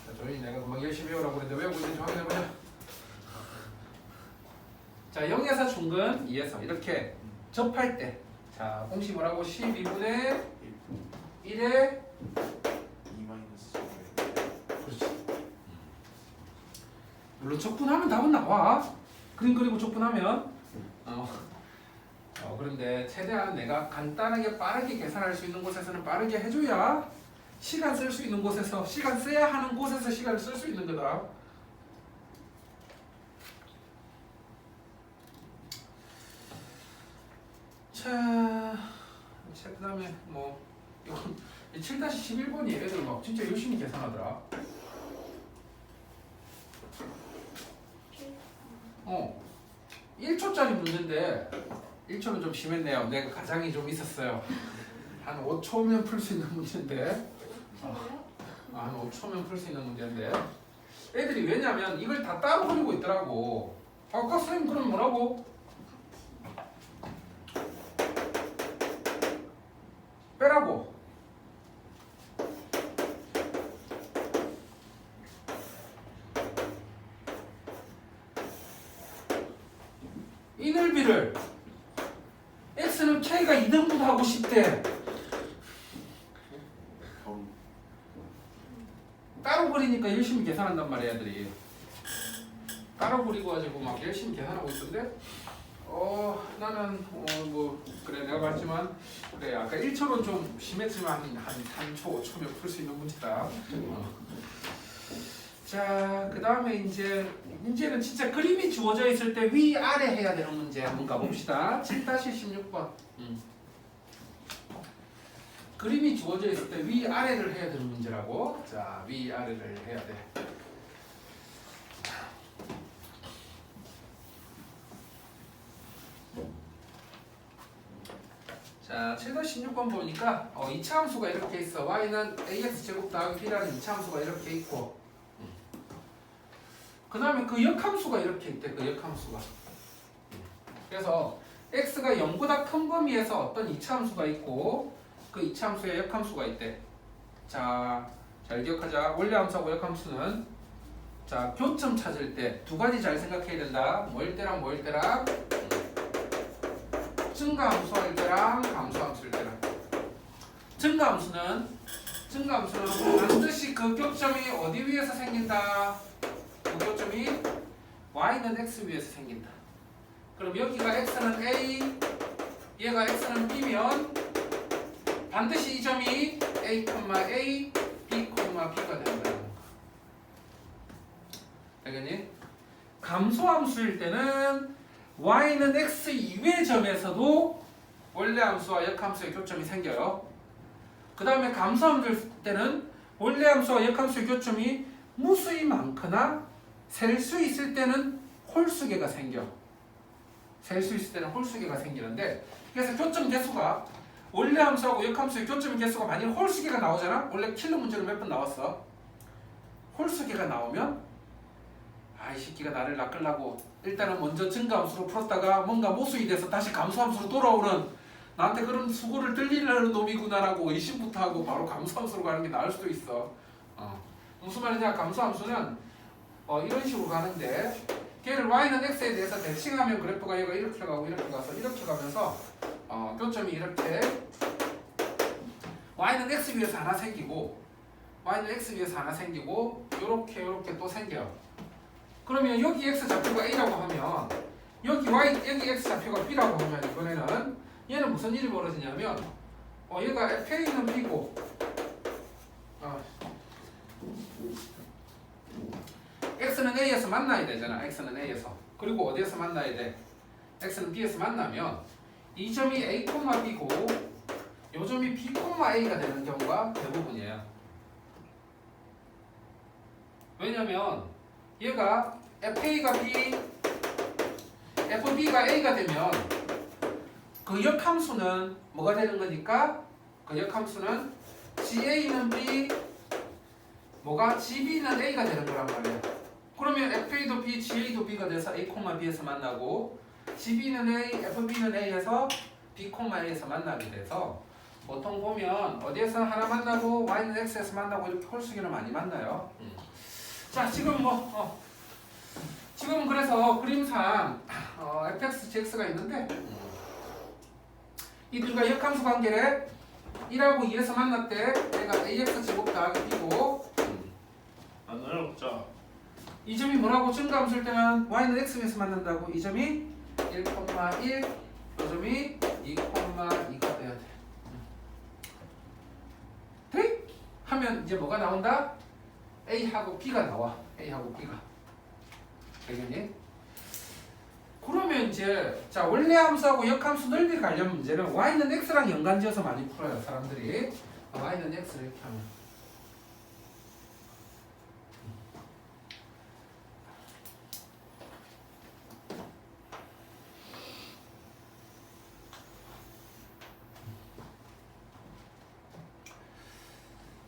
자, 조용히 내가 금방 열심히 외우라고 그랬는데 외우고 있는지 확인해보자. 자, 0에서 중근 2에서 이렇게 접할 때, 자, 공식 뭐라고? 12분의 1에 2 마이너스 그렇지. 물론 적분하면 답은 나와. 그림 그리고 적분하면. 그런데 최대한 내가 간단하게 빠르게 계산할 수 있는 곳에서는 빠르게 해줘야 시간 쓸 수 있는 곳에서 시간 써야 하는 곳에서 시간을 쓸 수 있는 거다. 자, 그다음에 뭐 이건 7-11번이 애들 막 진짜 열심히 계산하더라. 1초짜리 문제인데 1초는 좀 심했네요. 내가 가장이 좀 있었어요. 한 5초면 풀 수 있는 문제인데 한 5초면 풀 수 있는 문제인데 애들이 왜냐면 이걸 다 따로 그리고 있더라고. 아까 선생님 그럼 뭐라고? 빼라고. 이 넓이를 x는 k가 2등분 하고 싶대. 따로 그리니까 열심히 계산한단 말이야 애들이. 따로 그리고 가지고 막 열심히 계산하고 있던데 나는 뭐 그래 내가 봤지만 그래 아까 1초는 좀 심했지만 한 3초 5초면 풀 수 있는 문제다. 자, 그 다음에 이제 문제는 진짜 그림이 주어져 있을 때 위아래 해야 되는 문제 한번 가봅시다. 7-16번. 그림이 주어져 있을 때 위아래를 해야 되는 문제라고. 자, 위아래를 해야 돼. 자, 7-16번 보니까 2차 함수가 이렇게 있어. y는 ax제곱 더하기 b라는 2차 함수가 이렇게 있고 그 다음에 그 역함수가 이렇게 있대. 그 역함수가. 그래서 x가 0보다 큰 범위에서 어떤 2차 함수가 있고 그 2차 함수에 역함수가 있대. 자, 잘 기억하자. 원래 함수하고 역함수는 자, 교점 찾을 때 두 가지 잘 생각해야 된다. 뭐일 때랑 뭐일 때랑 증가함수일 때랑 감소함수일 때랑. 증가함수는 반드시 그 교점이 어디 위에서 생긴다. 그 교점이 y는 x 위에서 생긴다. 그럼 여기가 x는 a, 얘가 x는 b면 반드시 이 점이 a, a, b, b가 된다. 알겠니? 감소함수일 때는 y는 x 이외의 점에서도 원래 함수와 역함수의 교점이 생겨요. 그 다음에 감소함수일 때는 원래 함수와 역함수의 교점이 무수히 많거나 셀 수 있을 때는 홀수계가 생겨. 셀 수 있을 때는 홀수계가 생기는데 그래서 교점 개수가 원래 함수하고 역함수의 교점 개수가 만약 홀수계가 나오잖아. 원래 킬러 문제로 몇 번 나왔어. 홀수계가 나오면 이 새끼가 나를 낚으려고 일단은 먼저 증가함수로 풀었다가 뭔가 모순이 돼서 다시 감소함수로 돌아오는 나한테 그런 수고를 들리려는 놈이구나라고 의심부터 하고 바로 감소함수로 가는 게 나을 수도 있어. 무슨 말이냐? 감소함수는 이런 식으로 가는데 걔를 y는 x에 대해서 대칭하면 그래프가 얘가 이렇게 가고 이렇게 가서 이렇게 가면서 교점이 이렇게 y는 x 위에서 하나 생기고 y는 x 위에서 하나 생기고 요렇게 또 생겨요. 그러면 여기 x 좌표가 a라고 하면 여기 x 좌표가 b라고 하면 이번에는 얘는 무슨 일이 벌어지냐면 얘가 fA는 b고 x는 a에서 만나야 되잖아. x는 a에서. 그리고 어디에서 만나야 돼? x는 b에서 만나면 이 점이 a, b고 요 점이 b, a가 되는 경우가 대부분이에요. 왜냐면 얘가 fa가 b, fb가 a가 되면 그 역함수는 뭐가 되는 거니까? 그 역함수는 ga는 b, 뭐가 gb는 a가 되는 거란 말이에요. 그러면 fa도 b, ga도 b가 돼서 a, b에서 만나고 gb는 a, fb는 a에서 b, a에서 만나게 돼서 보통 보면 어디에서 하나 만나고 y는 x에서 만나고 이렇게 홀수기를 많이 만나요. 자, 지금 지금 그래서 그림상 fx, gx가 있는데 이들과 역함수 관계를 1하고 2에서 만났대. 얘가 ax 제곱 더하기 b고 안 어렵죠. 이 점이 뭐라고 증가함수일 때는 y는 x에서 만난다고. 이 점이 1,1, 요 점이 2,2가 돼야 돼. 돼? 하면 이제 뭐가 나온다? a하고 b가 나와. a하고 b가. 되겠니? 그러면 이제 자 원래 함수하고 역함수 넓이 관련 문제는 y는 x랑 연관지어서 많이 풀어요 사람들이. y는 x를 이렇게 하면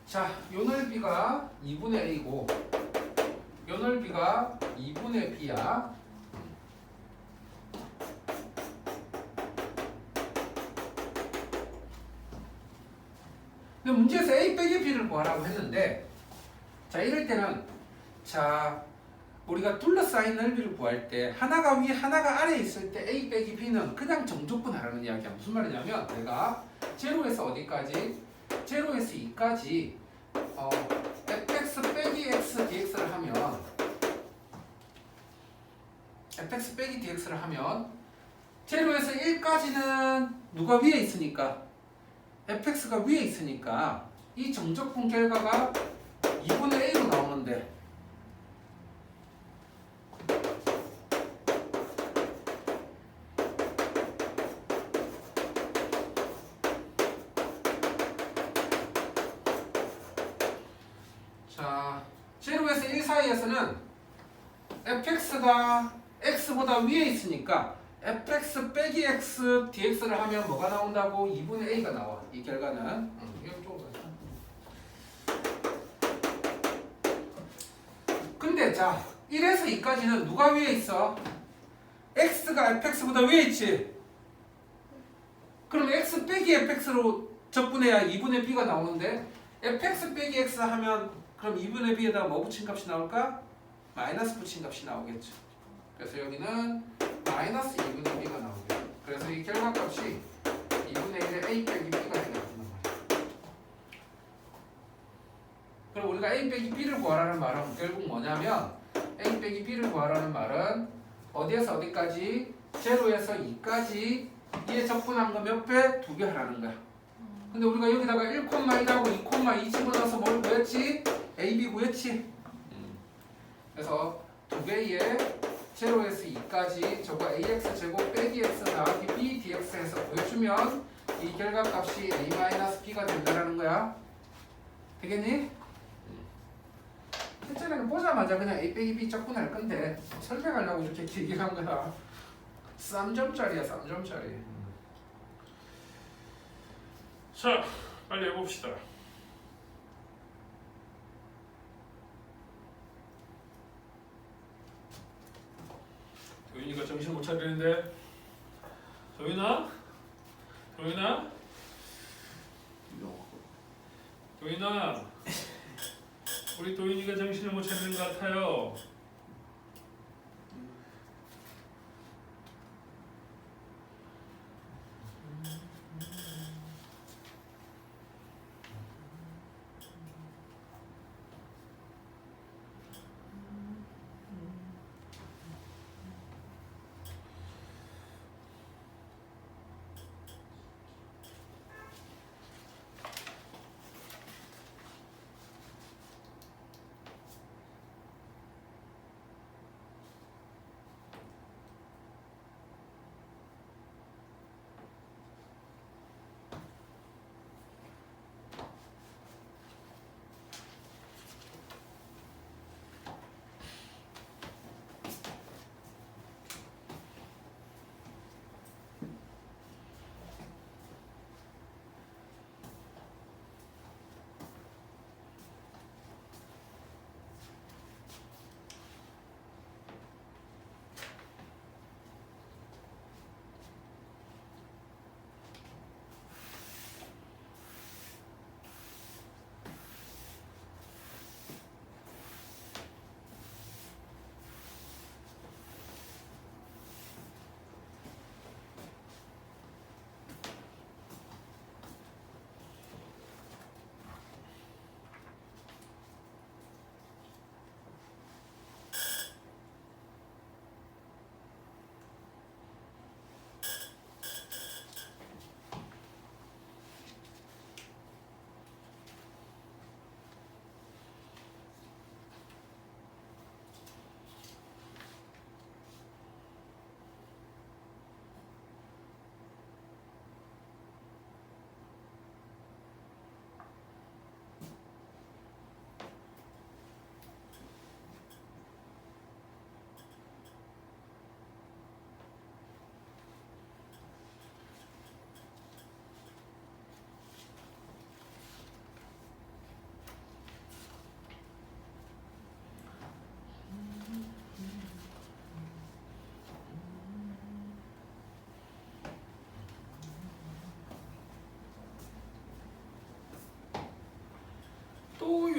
자, 요 넓이가 2분의 a고 요 넓이가 2분의 b야. 근데 문제에서 a 빼기 b를 구하라고 했는데 자 이럴 때는 자 우리가 둘러싸인 넓이를 구할 때 하나가 위에 하나가 아래에 있을 때 a 빼기 b는 그냥 정조건 하라는 이야기야. 무슨 말이냐면 내가 제로에서 어디까지? 제로에서 2까지 fx 빼기 x dx를 하면 fx 빼기 dx를 하면 제로에서 1까지는 누가 위에 있으니까 fx가 위에 있으니까 이 정적분 결과가 2분의 a로 나오는데 자 제로에서 1 사이에서는 fx가 x보다 위에 있으니까 fx 빼기 x dx를 하면 뭐가 나온다고? 2분의 a가 나와. 이 결과는 근데 자 1에서 2까지는 누가 위에 있어? x가 fx보다 위에 있지. 그럼 x 빼기 fx로 적분해야 2분의 b가 나오는데 fx 빼기 x 하면 그럼 2분의 b에다가 뭐 붙인 값이 나올까? 마이너스 붙인 값이 나오겠죠. 그래서 여기는 마이너스 2분의 b가 나오겠죠. 그래서 이 결과값이 2분의 1의 a 빼기 b가 되겠단 말이야. 그럼 우리가 a 빼기 b를 구하라는 말은 결국 뭐냐면 a 빼기 b를 구하라는 말은 어디에서 어디까지? 제로에서 2까지 이에 적분한 거 몇 배? 2배 하라는 거야. 근데 우리가 여기다가 1,1하고 2,2 집어넣어서 뭘 구했지? a, b 구했지? 그래서 2배의 제로에서 2까지 저거 ax 제곱 빼기 x 더하기 b dx 해서 구해주면 이 결과값이 a-b가 된다라는 거야. 되겠니? 실제로는 보자마자 그냥 a 빼기 b 적분할 건데 설명하려고 이렇게 길게 한 거야. 3점짜리야 3점짜리. 자, 빨리 해봅시다. 도윤이가 정신 못 차리는데. 도윤아? 도윤아? 도윤아? 우리 도윤이가 정신을 못 차리는 것 같아요.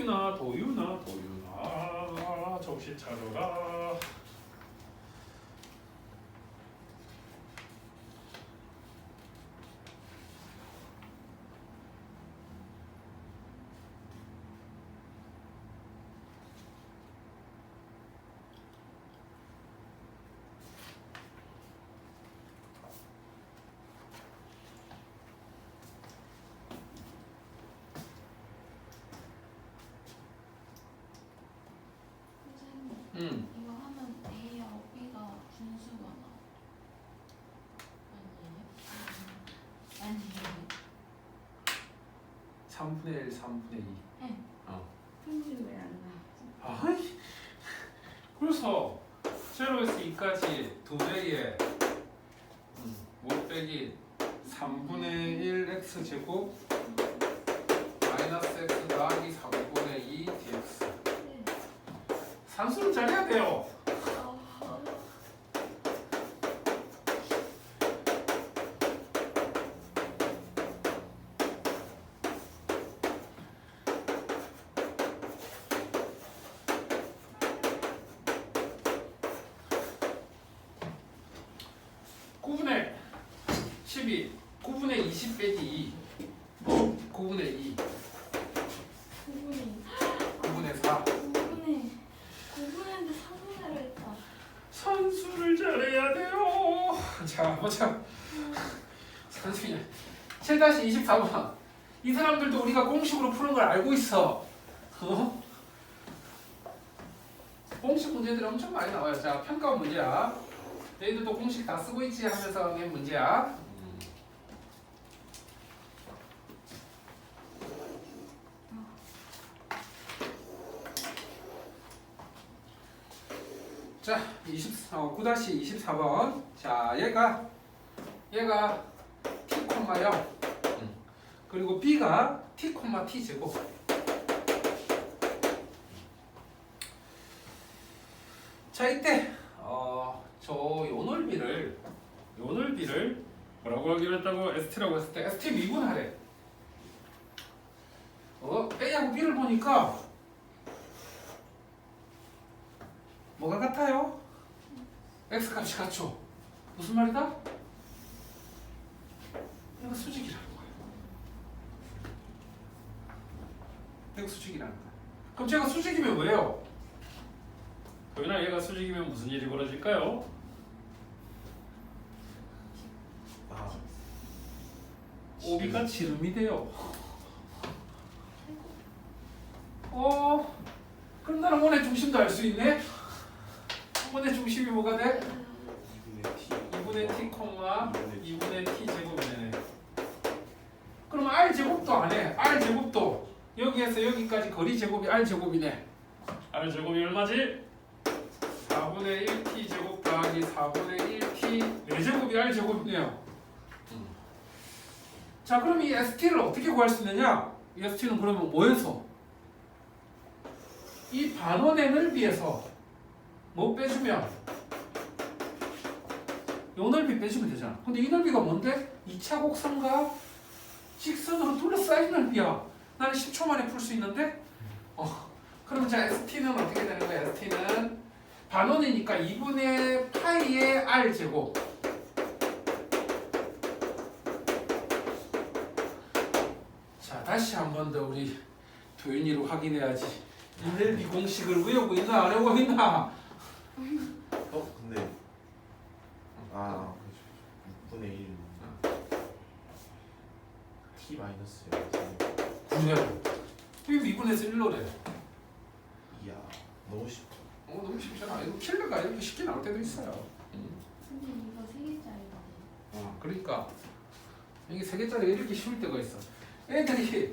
도윤아 정신 차려라. 선생님 이거 하면 A하고 B가 분수가 나와. 아니에요? 3분의 1, 3분의 2. 네. 분수 왜 안 나왔지? 아이. 그래서 0에서 2까지 두 배의 5 빼기 3분의 1 x 제곱 마이너스 x 더하기 3분의 2 dx. 네. 산수를 잘해야 돼요. 구분의 12, 9분의 20 빼기 2, 9분의 2, 9분의 4. 9분의 3분의로 했다. 산수를 잘해야 돼요. 자, 보자. 선생님, 7-24번. 이 사람들도 우리가 공식으로 푸는 걸 알고 있어. 공식 문제들이 엄청 많이 나와요. 자, 평가 문제야. 너희들도 공식 다 쓰고 있지 하면서 낸 문제야. 자, 9-24번. 자, 얘가 t, 0. 그리고 b가 t, t 제곱. 자, 이때 요 넓이를 뭐라고 하기로 했다고? ST라고 했을 때 ST 미분하래. A하고 B를 보니까 뭐가 같아요? X 값이 같죠? 무슨 말이다? 얘가 수직이라는 거예요. 얘가 수직이라는 거야. 그럼 제가 수직이면 왜요? 도윤아 얘가 수직이면 무슨 일이 벌어질까요? 아, 오비가 지름이 돼요. 그럼 나는 원의 중심도 알 수 있네? 원의 중심이 뭐가 돼? 2분의 t, 2분의 t 제곱이네. 그럼 r 제곱도 안 해. r 제곱도 여기에서 여기까지 거리 제곱이 r 제곱이네. r 제곱이 얼마지? 4분의 1t 제곱 더하기 4분의 1t 4제곱이 r 제곱이네요. 자, 그럼 이 st를 어떻게 구할 수 있느냐? 이 st는 그러면 뭐에서? 이 반원의 넓이에서 뭐 빼주면? 요 넓이 빼주면 되잖아. 근데 이 넓이가 뭔데? 2차 곡선과 직선으로 둘러싸인 넓이야. 나는 10초 만에 풀 수 있는데? 그럼 자, st는 어떻게 되는 거야? st는 반원이니까 2분의 파이의 r 제곱. 자, 다시 한 번 더 우리 도윤이로 확인해야지. 이 넓이 공식을 외우고 있나 안 외우고 있나? 근데 아, 그렇죠. 6분의 1 t 마이너스 0. 그래. 이거 2분에서 1로래. 이야, 너무 쉽다. 너무 쉽잖아. 이거 킬러가 이렇게 쉽게 나올 때도 있어요. 근데 이거 3개짜리거든. 그러니까 이게 3개짜리가 이렇게 쉬울 때가 있어. 애들이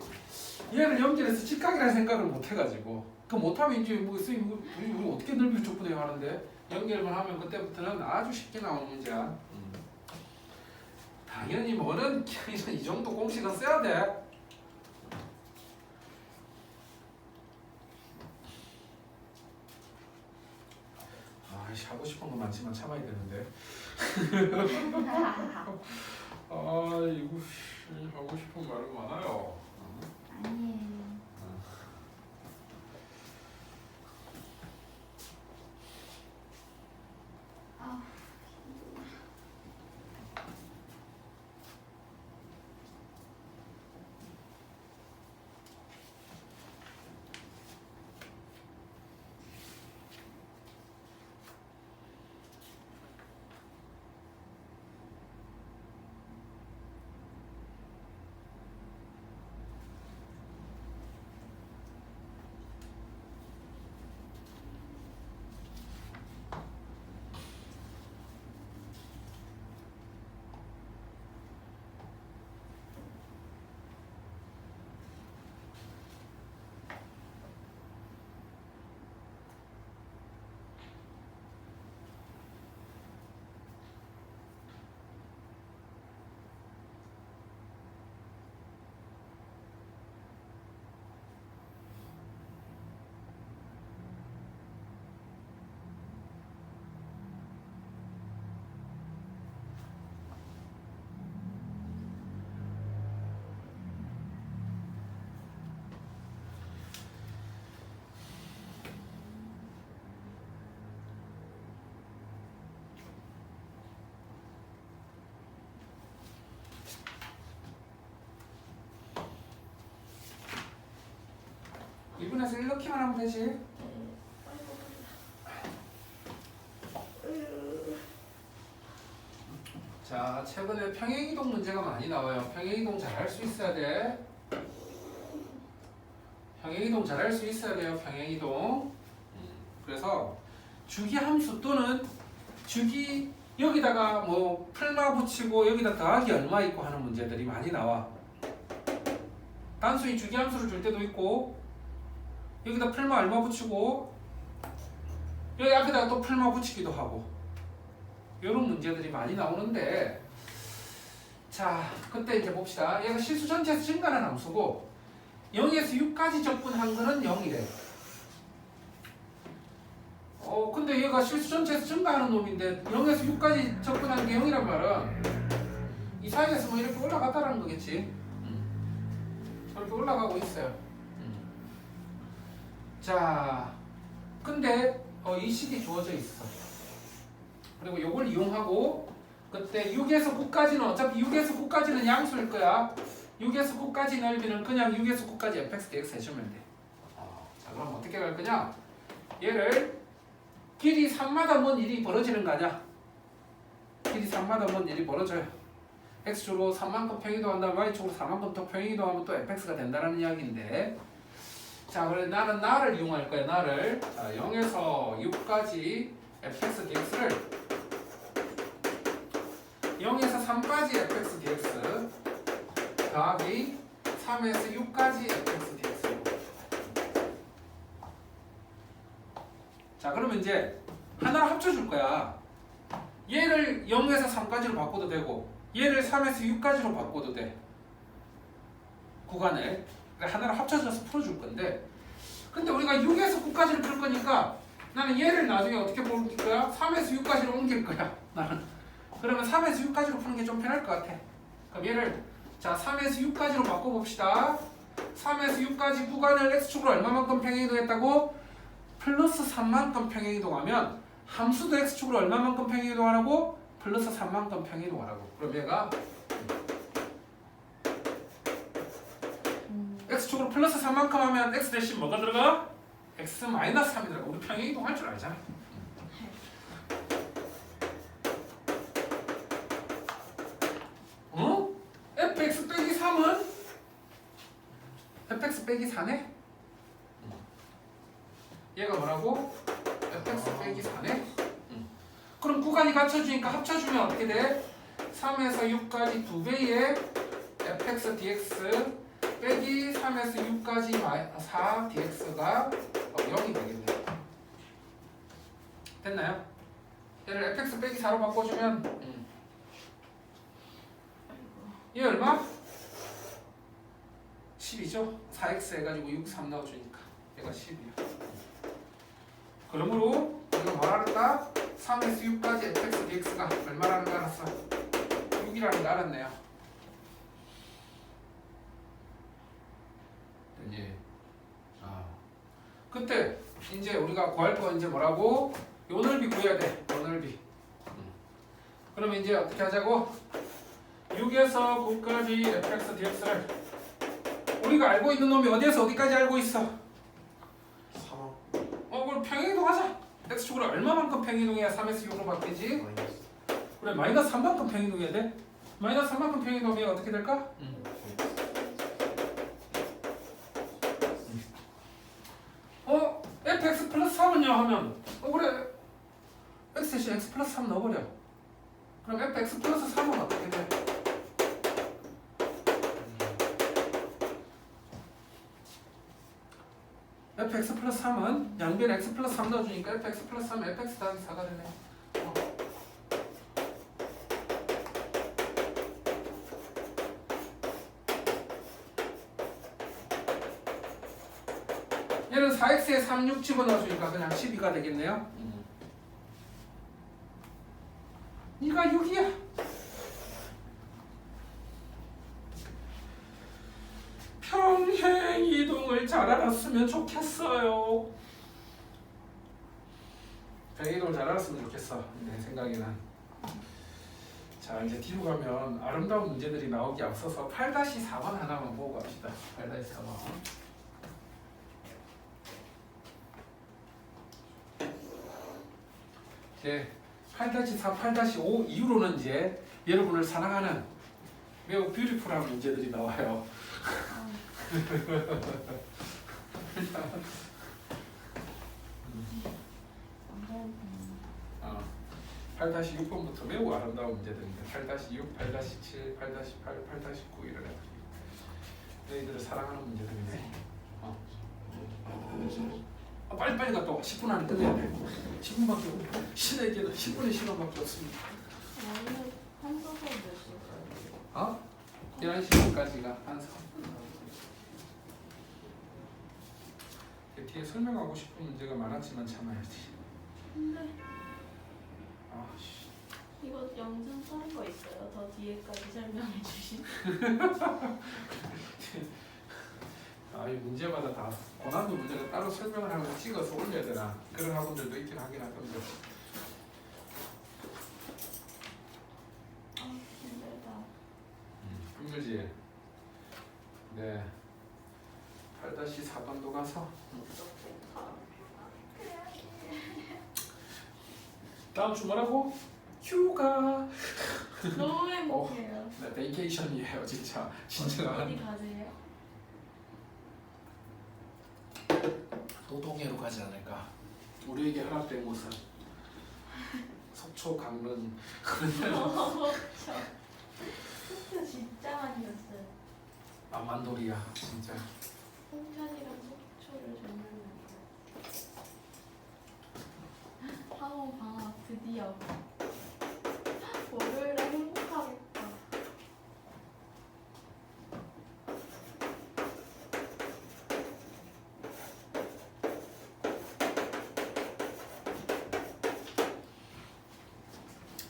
얘를 연결해서 직각이라는 생각을 못 해가지고 그 못하면 이제 뭐 선생님 우리 어떻게 넓이 좁분해요 하는데 연결만 하면 그때부터는 아주 쉽게 나오는 문제야. 당연히 뭐는 이 정도 공식은 써야 돼. 아이씨, 하고 싶은 거 많지만 참아야 되는데. 아이고, 하고 싶은 말은 많아요. 아니에요. 2분에서 1 넣기만 하면 되지. 네. 자, 최근에 평행이동 문제가 많이 나와요. 평행이동 잘할 수 있어야 돼. 평행이동 잘할 수 있어야 돼요. 평행이동. 그래서 주기 함수 또는 주기 여기다가 뭐 풀마 붙이고 여기다 더하기 얼마 있고 하는 문제들이 많이 나와. 단순히 주기 함수를 줄 때도 있고 여기다 풀마 얼마 붙이고 여기 앞에다가 또 풀마 붙이기도 하고 이런 문제들이 많이 나오는데 자 그때 이제 봅시다. 얘가 실수 전체에서 증가하는 함수고 0에서 6까지 적분한 거는 0이래. 근데 얘가 실수 전체에서 증가하는 놈인데 0에서 6까지 접근한 게 0이란 말은 이 사이에서 뭐 이렇게 올라갔다라는 거겠지. 이렇게 올라가고 있어요. 자, 근데 이 식이 주어져 있어. 그리고 요걸 이용하고 그때 6에서 9까지는 어차피 6에서 9까지는 양수일 거야. 6에서 9까지 넓이는 그냥 6에서 9까지 fx dx 해주면 돼. 자, 그럼 어떻게 갈 거냐? 얘를 길이 3마다 뭔 일이 벌어지는 거 아니야? 길이 3마다 뭔 일이 벌어져요. x축으로 3만큼 평이동한다면 y축으로 4만큼 더 평이동하면 또 fx가 된다는 이야기인데 자, 그래 나는 나를 이용할 거야. 나를. 자, 0에서 6까지 fx dx를 0에서 3까지 fx dx 더하기 3에서 6까지 fx dx. 자, 그러면 이제 하나를 합쳐줄 거야. 얘를 0에서 3까지로 바꿔도 되고 얘를 3에서 6까지로 바꿔도 돼. 구간을 하나를 합쳐져서 풀어줄 건데 근데 우리가 6에서 9까지를 풀 거니까 나는 얘를 나중에 어떻게 볼 거야? 3에서 6까지로 옮길 거야. 나는 그러면 3에서 6까지로 푸는 게 좀 편할 것 같아. 그럼 얘를 자 3에서 6까지로 바꿔봅시다. 3에서 6까지 구간을 x축으로 얼마만큼 평행이동했다고? 플러스 3만큼 평행이동하면 함수도 x축으로 얼마만큼 평행이동하라고? 플러스 3만큼 평행이동하라고. 그럼 얘가 x축으로 플러스 3만큼 하면 x 대신 뭐가 들어가? x 마이너스 3이 들어가. 우리 평행이동 할 줄 알잖아. fx 빼기 3은? fx 빼기 4네? 얘가 뭐라고? fx 빼기 4네? 그럼 구간이 갖춰주니까 합쳐주면 어떻게 돼? 3에서 6까지 2배의 fx dx 빼기 3에서 6까지 4 dx가 0이 되겠네. 됐나요? 얘를 fx 빼기 4로 바꿔주면 얘 얼마? 10이죠? 4x 해가지고 6, 3 넣어주니까 얘가 10이야. 그러므로 우리가 뭐라 그랬다? 3에서 6까지 fx dx가 얼마라는 거 알았어? 6이라는 거 알았네요. 예. 그때 이제 우리가 구할 거 이제 뭐라고? 요 넓이 구해야 돼. 요 넓이. 그러면 이제 어떻게 하자고? 6에서 9까지 fx dx를 우리가 알고 있는 놈이 어디에서 어디까지 알고 있어? 3억 그럼 평행이동 하자. x축으로 얼마만큼 평행이동해야 3에서 6으로 바뀌지? 마이너스 그래 마이너스 3만큼 평행이동해야 돼. 마이너스 3만큼 평행이동하면 어떻게 될까? fx 플러스 3은요 하면 그래 x 대신 x 플러스 3 넣어버려. 그럼 fx 플러스 3은 어떻게 돼? fx 플러스 3은 양변에 x 플러스 3 넣어주니까 fx 플러스 3 fx 더하기 4가 되네. 얘는 4x에 3, 6 집어넣어주니까 그냥 12가 되겠네요. 이가 6이야. 평행 이동을 잘 알았으면 좋겠어요. 평행 이동을 잘 알았으면 좋겠어. 내 생각에는. 자 이제 뒤로 가면 아름다운 문제들이 나오기 앞서서 8-4번 하나만 보고 갑시다. 8-4번. 이제 8-4, 8-5 이후로는 이제 여러분을 사랑하는 매우 뷰티풀한 문제들이 나와요. 어, 8-6번부터 매우 아름다운 문제들인데 8-6, 8-7, 8-8, 8-9 이런 애들이 너희들을 사랑하는 문제들이네. 빨리 갔다 와. 10분 안에 끝내야 돼. 10분밖에 없어. 신에게는 10분의 시간밖에 없습니다. 원래 한 소설 몇 시까지? 어? 11시까지가 한 3분. 뒤에 설명하고 싶은 문제가 많았지만 참아야지. 근데 아씨. 이거 영상 써는 거 있어요? 더 뒤에까지 설명해 주신. 이 문제마다 다 고난도 문제를 따로 설명을 하고 찍어서 올려야 되나 그런 학원들도 있긴 하긴 하던데. 힘들다. 힘들지? 네. 8-4번도 가서 다음 주 뭐라고? 휴가. 너무 행복해요. 네, 베이케이션이에요 진짜. 진짜. 어디 가세요? 노동해로 가지 않을까. 우리에게 허락된 곳은 속초 강릉. 진짜 진짜 많이 갔어요. 만돌이야 진짜. 홍천이랑 속초를 정말 많이 갔어요. 학원 방학 드디어. 월요일에 행복하겠다.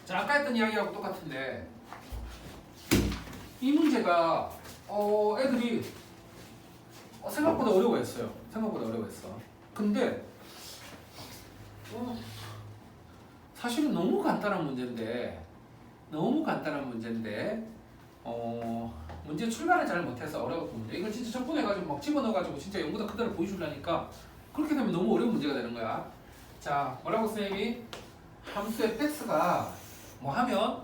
자, 아까 했던 이야기하고 똑같은데 이 문제가 애들이 생각보다 어려워했어요. 생각보다 어려워했어. 근데 사실은 너무 간단한 문제인데 문제 출발을 잘 못해서 어려웠던 문제. 이걸 진짜 접근해가지고 막 집어넣어가지고 진짜 연구다 그대로 보여주려니까 그렇게 되면 너무 어려운 문제가 되는 거야. 자, 뭐라고 선생님이 함수 fx가 뭐 하면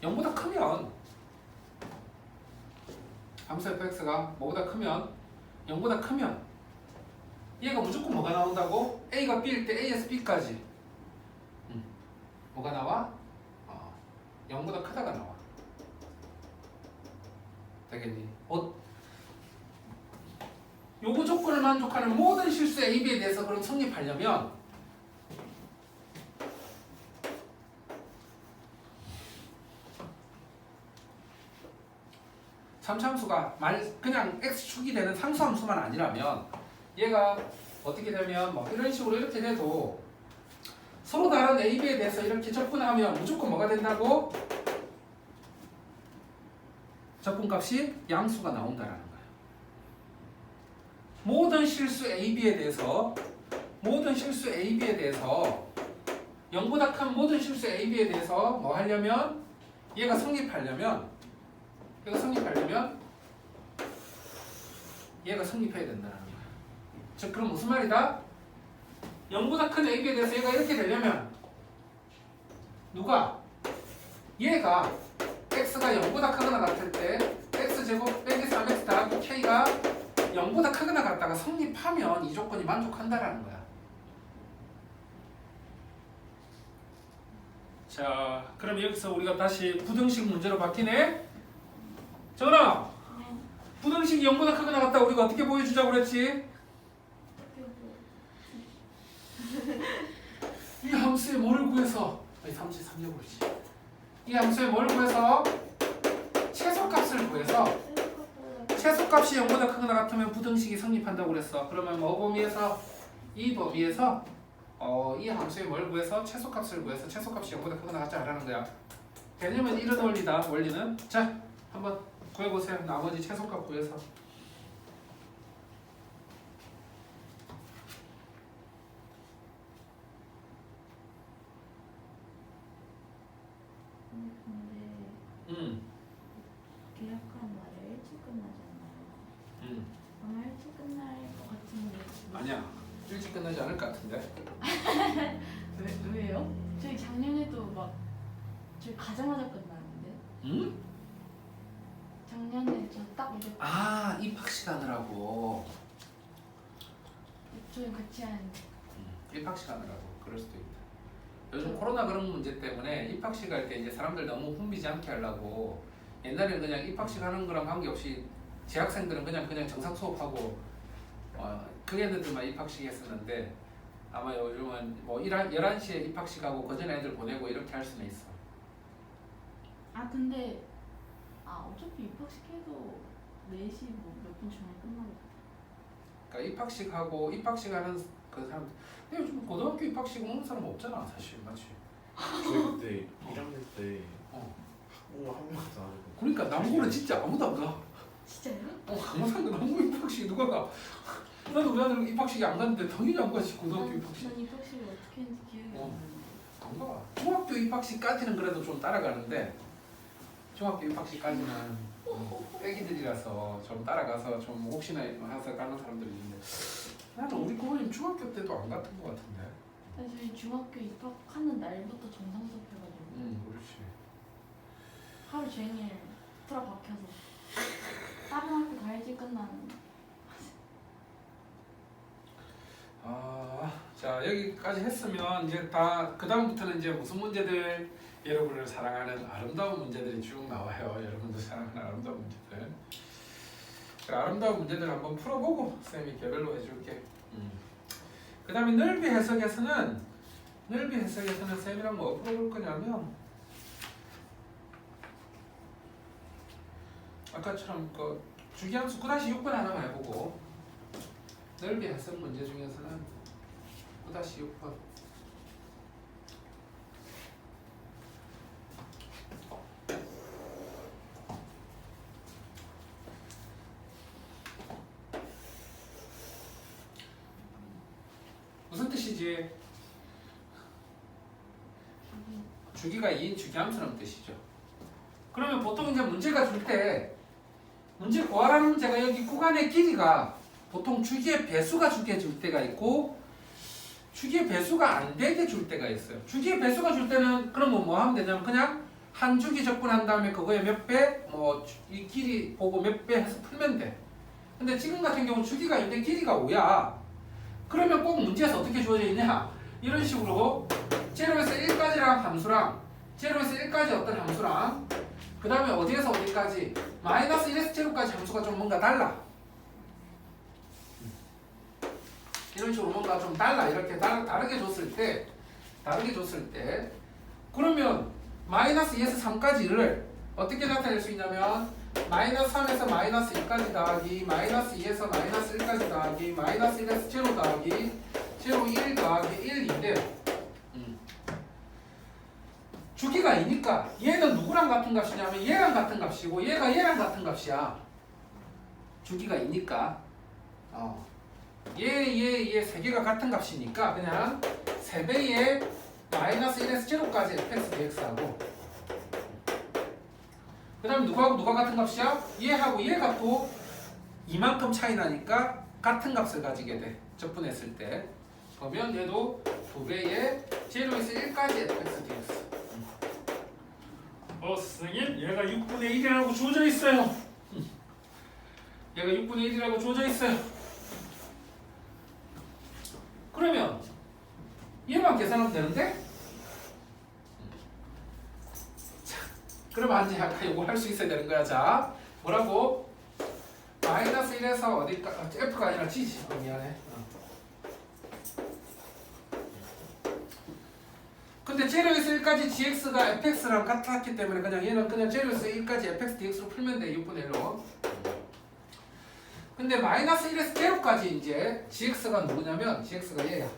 0보다 크면 함수 fx가 뭐보다 크면 0보다 크면 얘가 무조건 뭐가 나온다고? a가 b일 때 a에서 b까지 뭐가 나와? 0보다 크다가 나와. 되겠니? 요거 조건을 만족하는 모든 실수 a, b에 대해서 그럼 성립하려면 삼차함수가 그냥 x축이 되는 상수함수만 아니라면 얘가 어떻게 되면 뭐 이런 식으로 이렇게 돼도 서로 다른 a, b에 대해서 이렇게 접근하면 무조건 뭐가 된다고? 접근값이 양수가 나온다라는 거야. 모든 실수 a, b에 대해서 0보다 큰 모든 실수 a, b에 대해서 뭐 하려면 얘가 성립하려면 얘가 성립해야 된다는 거야. 즉 그럼 무슨 말이다? 0보다 큰 a, b에 대해서 얘가 이렇게 되려면 누가? 얘가 x가 0보다 크거나 같을 때 x제곱 빼기 3x 더하기 k가 0보다 크거나 같다가 성립하면 이 조건이 만족한다라는 거야. 자, 그럼 여기서 우리가 다시 부등식 문제로 바뀌네. 정은아, 부등식이 0보다 크거나 같다 우리가 어떻게 보여주자고 그랬지? 이 함수의 뭐를 구해서 이 함수의 뭘 구해서 최소값을 구해서 최소값이 0보다 크거나 같으면 부등식이 성립한다고 그랬어. 그러면 뭐 범위에서 이 범위에서 이 함수의 뭘 구해서 최소값을 구해서 최소값이 0보다 크거나 같지 않다는 거야. 개념은 이런 원리다. 원리는 자 한번 구해보세요. 나머지 최소값 구해서. 근데 계약한 날에 일찍 끝나잖아요. 아마 일찍 끝날 것 같은데. 아니야. 일찍 끝나지 않을 것 같은데. 왜요? 저희 작년에도 막 저희 가자마자 끝나는데 응? 작년에 저 딱 이제 아 입학식 하느라고. 저희 같이 하는데 입학식 하느라고 그럴 수도 있다. 요즘 코로나 그런 문제 때문에 입학식 할 때 이제 사람들 너무 붐비지 않게 하려고 옛날에는 그냥 입학식 하는 거랑 관계없이 재학생들은 그냥 정상 수업하고 그 애들만 입학식 했었는데 아마 요즘은 뭐 11시에 입학식하고 그 전에 애들 보내고 이렇게 할 수는 있어. 아 근데 어차피 입학식해도 4시 뭐 몇 분 전에 끝나거든. 그러니까 입학식하고 입학식하는 그 사람 근데 요즘 고등학교 입학식 오는 사람 없잖아 사실 맞지? 저희 그때 1학년 때 어. 학부 한 명도 안 하고. 그러니까 남고는 진짜 아무도 안 가. 진짜요? 항상 남고 입학식 누가 가? 나도 우리 아들 입학식이 안 갔는데 당연히 안 가지 고등학교 난 입학식. 입학식을 어떻게 했는지 기억이 안 나는데. 안 가. 중학교 입학식까지는 그래도 좀 따라가는데 중학교 입학식까지는 애기들이라서 좀 따라가서 좀 혹시나 해서 가는 사람들이 있는데 나는 우리 부모님 중학교 때도 안 갔던 것 같은데. 아니 저희 중학교 입학하는 날부터 정상 수업해가지고 그렇지. 하루 종일 틀어박혀서 다른 학교 다 일찍 끝나는. 자 여기까지 했으면 이제 다 그 다음부터는 이제 무슨 문제들 여러분을 사랑하는 아름다운 문제들이 쭉 나와요. 여러분들 사랑하는 아름다운 문제들. 그 아름다운 문제들 한번 풀어보고 쌤이 개별로 해줄게. 그 다음에 넓이 해석에서는 쌤이랑 뭐 풀어볼 거냐면 아까처럼 그 주기함수 9-6번 하나만 해보고 넓이 해석 문제 중에서는 9-6번 무슨 뜻이지? 주기가 2인 주기함수라는 뜻이죠. 그러면 보통 이제 문제가 줄 때 문제 구하라는 문제가 여기 구간의 길이가 보통 주기의 배수가 주게 줄 때가 있고 주기의 배수가 안 되게 줄 때가 있어요. 주기의 배수가 줄 때는 그러면 뭐 하면 되냐면 그냥 한 주기 적분한 다음에 그거에 몇 배, 뭐 이 길이 보고 몇 배 해서 풀면 돼. 근데 지금 같은 경우 주기가 1대 길이가 5야. 그러면 꼭 문제에서 어떻게 주어져 있냐? 이런 식으로 0에서 1까지랑 함수랑 0에서 1까지 어떤 함수랑 그 다음에 어디에서 어디까지 마이너스 1에서 제로까지 함수가 좀 뭔가 달라. 이런 식으로 뭔가 좀 달라. 이렇게 다르게 줬을 때 그러면 마이너스 2에서 3까지를 어떻게 나타낼 수 있냐면 마이너스 3에서 마이너스 2까지 더하기 마이너스 2에서 마이너스 1까지 더하기 마이너스 1에서 제로 더하기 제로 1 더하기 1인데 주기가 2니까 얘는 누구랑 같은 값이냐면 얘랑 같은 값이고 얘가 얘랑 같은 값이야. 주기가 2니까 얘 세 개가 같은 값이니까 그냥 3배의 마이너스 1에서 제로까지 fx dx하고 그 다음에 누구하고 누가 같은 값이야? 얘하고 얘 값도 이만큼 차이 나니까 같은 값을 가지게 돼. 적분했을 때. 그러면 얘도 2배의 제로에서 1까지 fx dx. 선생님 얘가 6분의 1이라고 주어져 있어요. 얘가 6분의 1이라고 주어져 있어요. 그러면 얘만 계산하면 되는데? 자, 그러면 이제 아까 이거 할 수 있어야 되는 거야. 자, 뭐라고? 마이너스 1에서 어디까지? F가 아니라 G지. 미안해. 근데 0에서 1까지 gx가 fx랑 같았기 때문에 그냥 얘는 그냥 0에서 1까지 fx dx로 풀면 돼. 6분의 1로. 근데 마이너스 1에서 0까지 이제 gx가 누구냐면 gx가 얘야.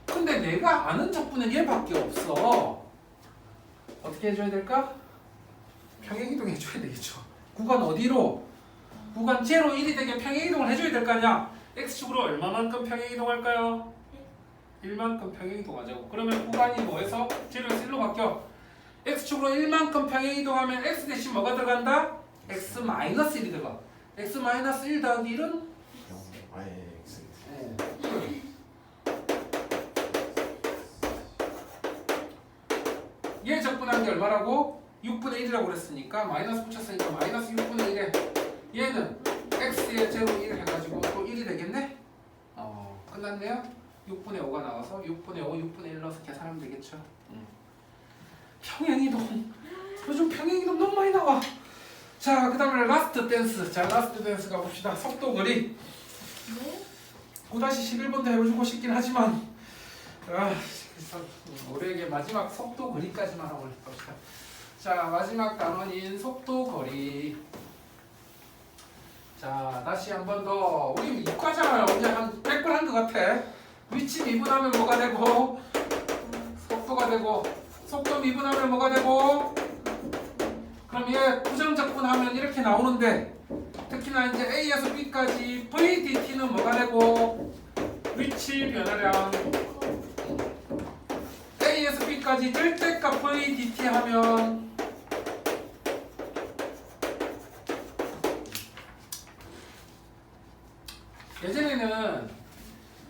근데 내가 아는 적분은 얘밖에 없어. 어떻게 해줘야 될까? 평행이동 해줘야 되겠죠. 구간 어디로? 구간 0, 1이 되게 평행이동을 해줘야 될 거 아니야. x축으로 얼마만큼 평행이동할까요? 1만큼 평행이동하자고. 그러면 구간이 뭐에서 0에서 1로 바뀌어. x축으로 1만큼 평행이동하면 x 대신 뭐가 들어간다? x-1이 들어가. x-1 더하기 1은 아예 X. 얘 적분한 게 얼마라고? 6분의 1이라고 그랬으니까 마이너스 붙였으니까 마이너스 6분의 1에 얘는 x의 제로 1 해가지고 또 1이 되겠네? 끝났네요? 6분의 5가 나와서 6분의 5, 6분의 1 넣어서 계산하면 되겠죠. 평행이동. 요즘 평행이동 너무 많이 나와. 자, 그 다음에 라스트 댄스. 자, 라스트 댄스 가봅시다. 속도 거리. 네? 9-11번도 해보고 싶긴 하지만 우리에게 마지막 속도 거리까지만 한번 해봅시다. 자, 마지막 단원인 속도 거리. 자, 다시 한 번 더. 우리 이과잖아요. 언제 한 100번 한 것 같아. 위치 미분하면 뭐가 되고 속도가 되고 속도 미분하면 뭐가 되고 그럼 얘 부정적분하면 이렇게 나오는데 특히나 이제 A에서 B까지 VDT는 뭐가 되고 위치 변화량 A에서 B까지 절대값 VDT 하면 예전에는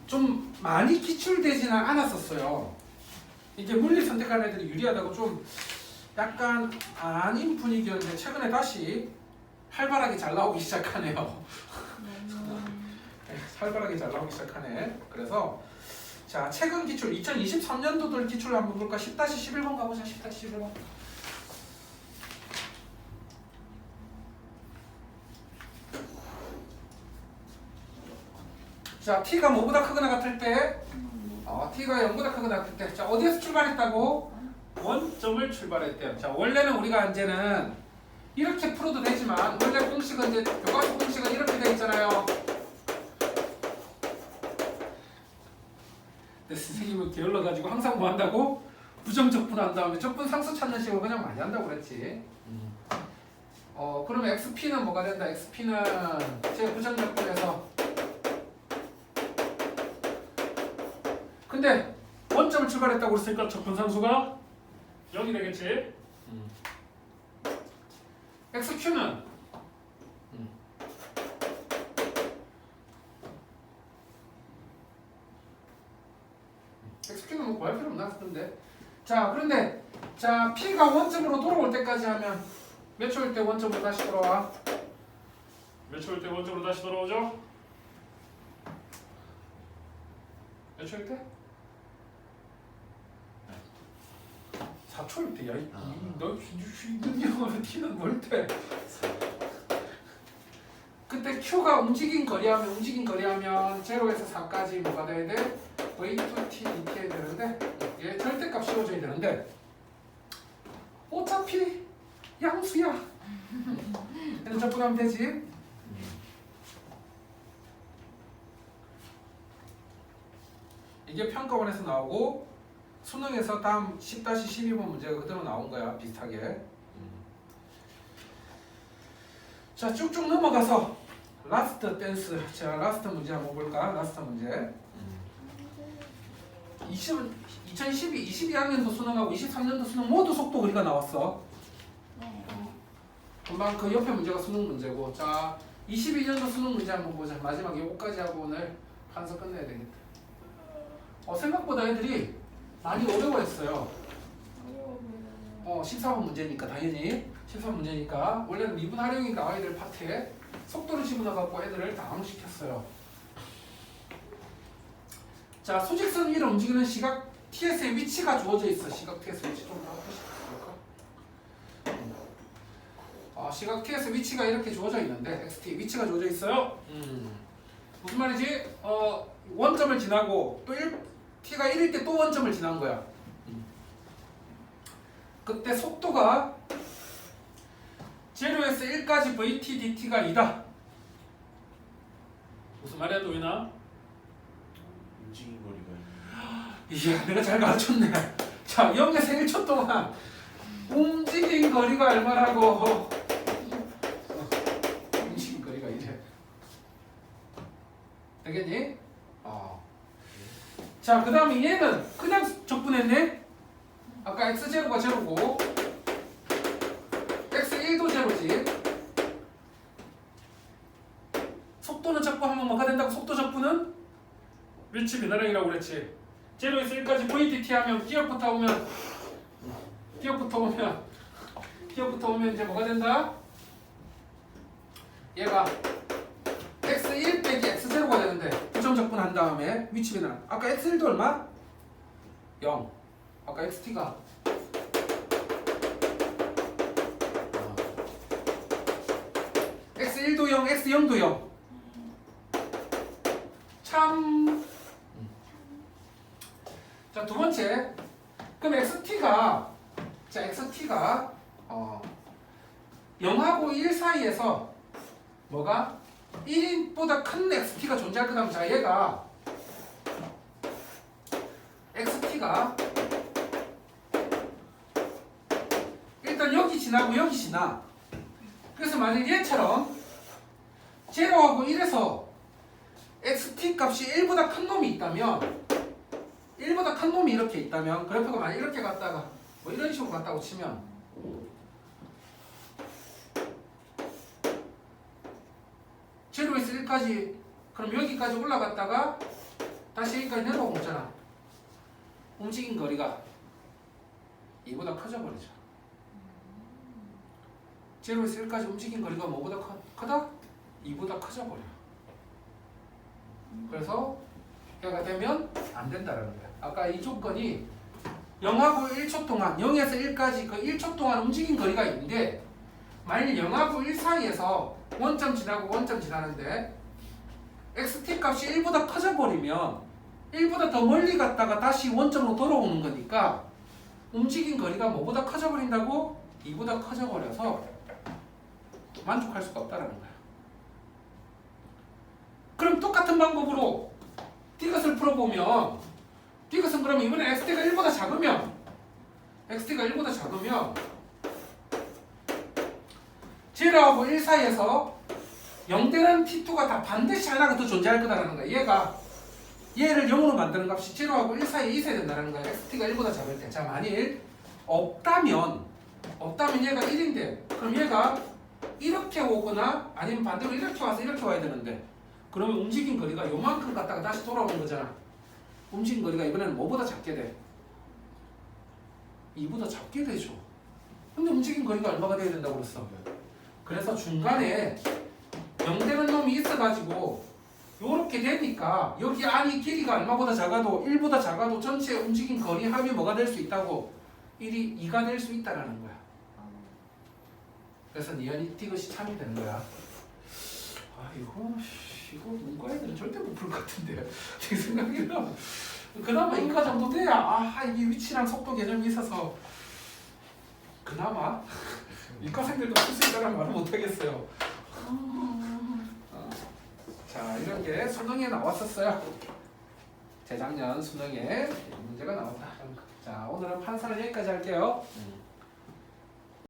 좀 많이 기출되지는 않았었어요. 이게 물리 선택하는 애들이 유리하다고 좀 약간 아닌 분위기였는데 최근에 다시 활발하게 잘 나오기 시작하네요. 활발하게 잘 나오기 시작하네. 그래서 자, 최근 기출 2023년도들 기출 한번 볼까? 10-11번 가보자. 10-11번. 자, t가 뭐보다 크거나 같을 때 t가 0보다 크거나 같을 때 자, 어디에서 출발했다고? 원점을 출발했대요. 자, 원래는 우리가 이제는 이렇게 풀어도 되지만 원래 공식은 이제 교과서 공식은 이렇게 돼 있잖아요. 근데 선생님은 게을러 가지고 항상 뭐 한다고? 부정적분한 다음에 적분 상수 찾는 식으로 그냥 많이 한다고 그랬지. 그러면 XP는 뭐가 된다? XP는 제 부정적분에서 근데 원점을 출발했다고 그랬으니까 적분 상수가 0이 되겠지. XQ는 XQ는 뭐 구할 필요 없나 싶은데. 자, 그런데 자, P가 원점으로 돌아올 때까지 하면 몇 초일 때 원점으로 다시 돌아와? 몇 초일 때 원점으로 다시 돌아오죠? 몇 초일 때? 4초일 때. 야, 너 휘는 T는 뭘 때? 그때 Q가 움직인 거리하면 제로에서 4까지 뭐가 돼야 돼? V2T DT 해야 되는데 얘 절대값 씌워줘야 되는데 어차피 양수야. 얘는 적분하면 되지. 이게 평가원에서 나오고 수능에서 다음 10-12번 문제가 그대로 나온 거야. 비슷하게. 자, 쭉쭉 넘어가서 라스트 댄스. 자, 라스트 문제 한번 볼까? 라스트 문제. 22학년도 수능하고 23년도 수능 모두 속도 거리가 나왔어. 네. 금방 그 옆에 문제가 수능 문제고. 자, 22년도 수능 문제 한번 보자. 마지막 요거까지 하고 오늘 판서 끝내야 되겠다. 생각보다 애들이 많이 어려워했어요. 심사번 문제니까 당연히 심사번 문제니까 원래는 미분 활용이 나와야 될 파트에 속도를 집어넣어갖고 애들을 당황시켰어요. 자, 수직선 위를 움직이는 시각 TS의 위치가 주어져 있어. 시각 TS 위치 좀 더 볼까? 시각 TS 위치가 이렇게 주어져 있는데 XT 위치가 주어져 있어요. 무슨 말이지? 원점을 지나고 또 T가 1일 때 또 원점을 지난 거야. 그때 속도가 제로에서 1까지 VT DT가 2다. 무슨 말이야 도인아? 움직인 거리가 이야, 내가 잘 가르쳤네. 자, 0에서 1초 동안 움직인 거리가 얼마라고? 움직인 거리가 이래. 되겠니? 자, 그 다음에 얘는 그냥 적분했네? 아까 x0가 제로고 x1도 제로지. 속도는 적분하면 뭐가 된다고? 속도 적분 위치 미너링이라고 그랬지. 제로에서 1까지 VDT 하면 기억부터 오면 이제 뭐가 된다? 얘가 x1 빼기 x0가 되는데 부정적분한 다음에 위치 변화. 아까 x1도 얼마? 0. 아까 xt가 x1도 0, x0도 0. 참. 자, 두 번째. 그럼 xt가 0하고 1 사이에서 뭐가 1보다 큰 xt가 존재할 거다면 자 얘가 xt가 일단 여기 지나고 여기 지나. 그래서 만약 얘처럼 제로하고 1에서 xt 값이 1보다 큰 놈이 있다면 1보다 큰 놈이 이렇게 있다면 그래프가 만약 이렇게 갔다가 뭐 이런 식으로 갔다고 치면 제로에서 1까지 그럼 여기까지 올라갔다가 다시 여기까지 내려오고 있잖아. 움직인 거리가 2보다 커져버리죠. 제로에서 1까지 움직인 거리가 뭐보다 크다? 2보다 커져버려. 그래서 얘가 되면 안 된다라는 거야. 아까 이 조건이 0하고 1초 동안 0에서 1까지 그 1초 동안 움직인 거리가 있는데 만일 0하고 1 사이에서 원점 지나고 원점 지나는데 xt 값이 1보다 커져버리면 1보다 더 멀리 갔다가 다시 원점으로 돌아오는 거니까 움직인 거리가 뭐보다 커져버린다고? 2보다 커져버려서 만족할 수가 없다라는 거야. 그럼 똑같은 방법으로 이것을 풀어보면 이것은 그러면 이번에 xt가 1보다 작으면 제로하고 1 사이에서 0대는 t2가 다 반드시 하나가 더 존재할 거다라는 거야. 얘를 0으로 만드는 값이 제로하고 1 사이에 있어야 된다는 거야. xt가 1보다 작을 때. 자, 만일 없다면 얘가 1인데 그럼 얘가 이렇게 오거나 아니면 반대로 이렇게 와서 이렇게 와야 되는데 그러면 움직인 거리가 요만큼 갔다가 다시 돌아오는 거잖아. 움직인 거리가 이번에는 뭐보다 작게 돼? 2보다 작게 되죠. 근데 움직인 거리가 얼마가 돼야 된다고 그랬어? 그래서 중간에 0되는 놈이 있어가지고 요렇게 되니까 여기 안이 길이가 얼마보다 작아도 1보다 작아도 전체 움직인 거리 합이 뭐가 될 수 있다고? 1이 2가 될 수 있다라는 거야. 그래서 니은이 이것이 참이 되는 거야. 아 이거 문과 애들은 절대 못 풀 것 같은데 제 생각에는 그나마 이과 정도 돼야 이게 위치랑 속도 개념이 있어서 그나마 이과생들도 풀 수 있다는 말은 못하겠어요. 자 이런 게 수능에 나왔었어요. 재작년 수능에 문제가 나왔다. 자 오늘은 판사는 여기까지 할게요.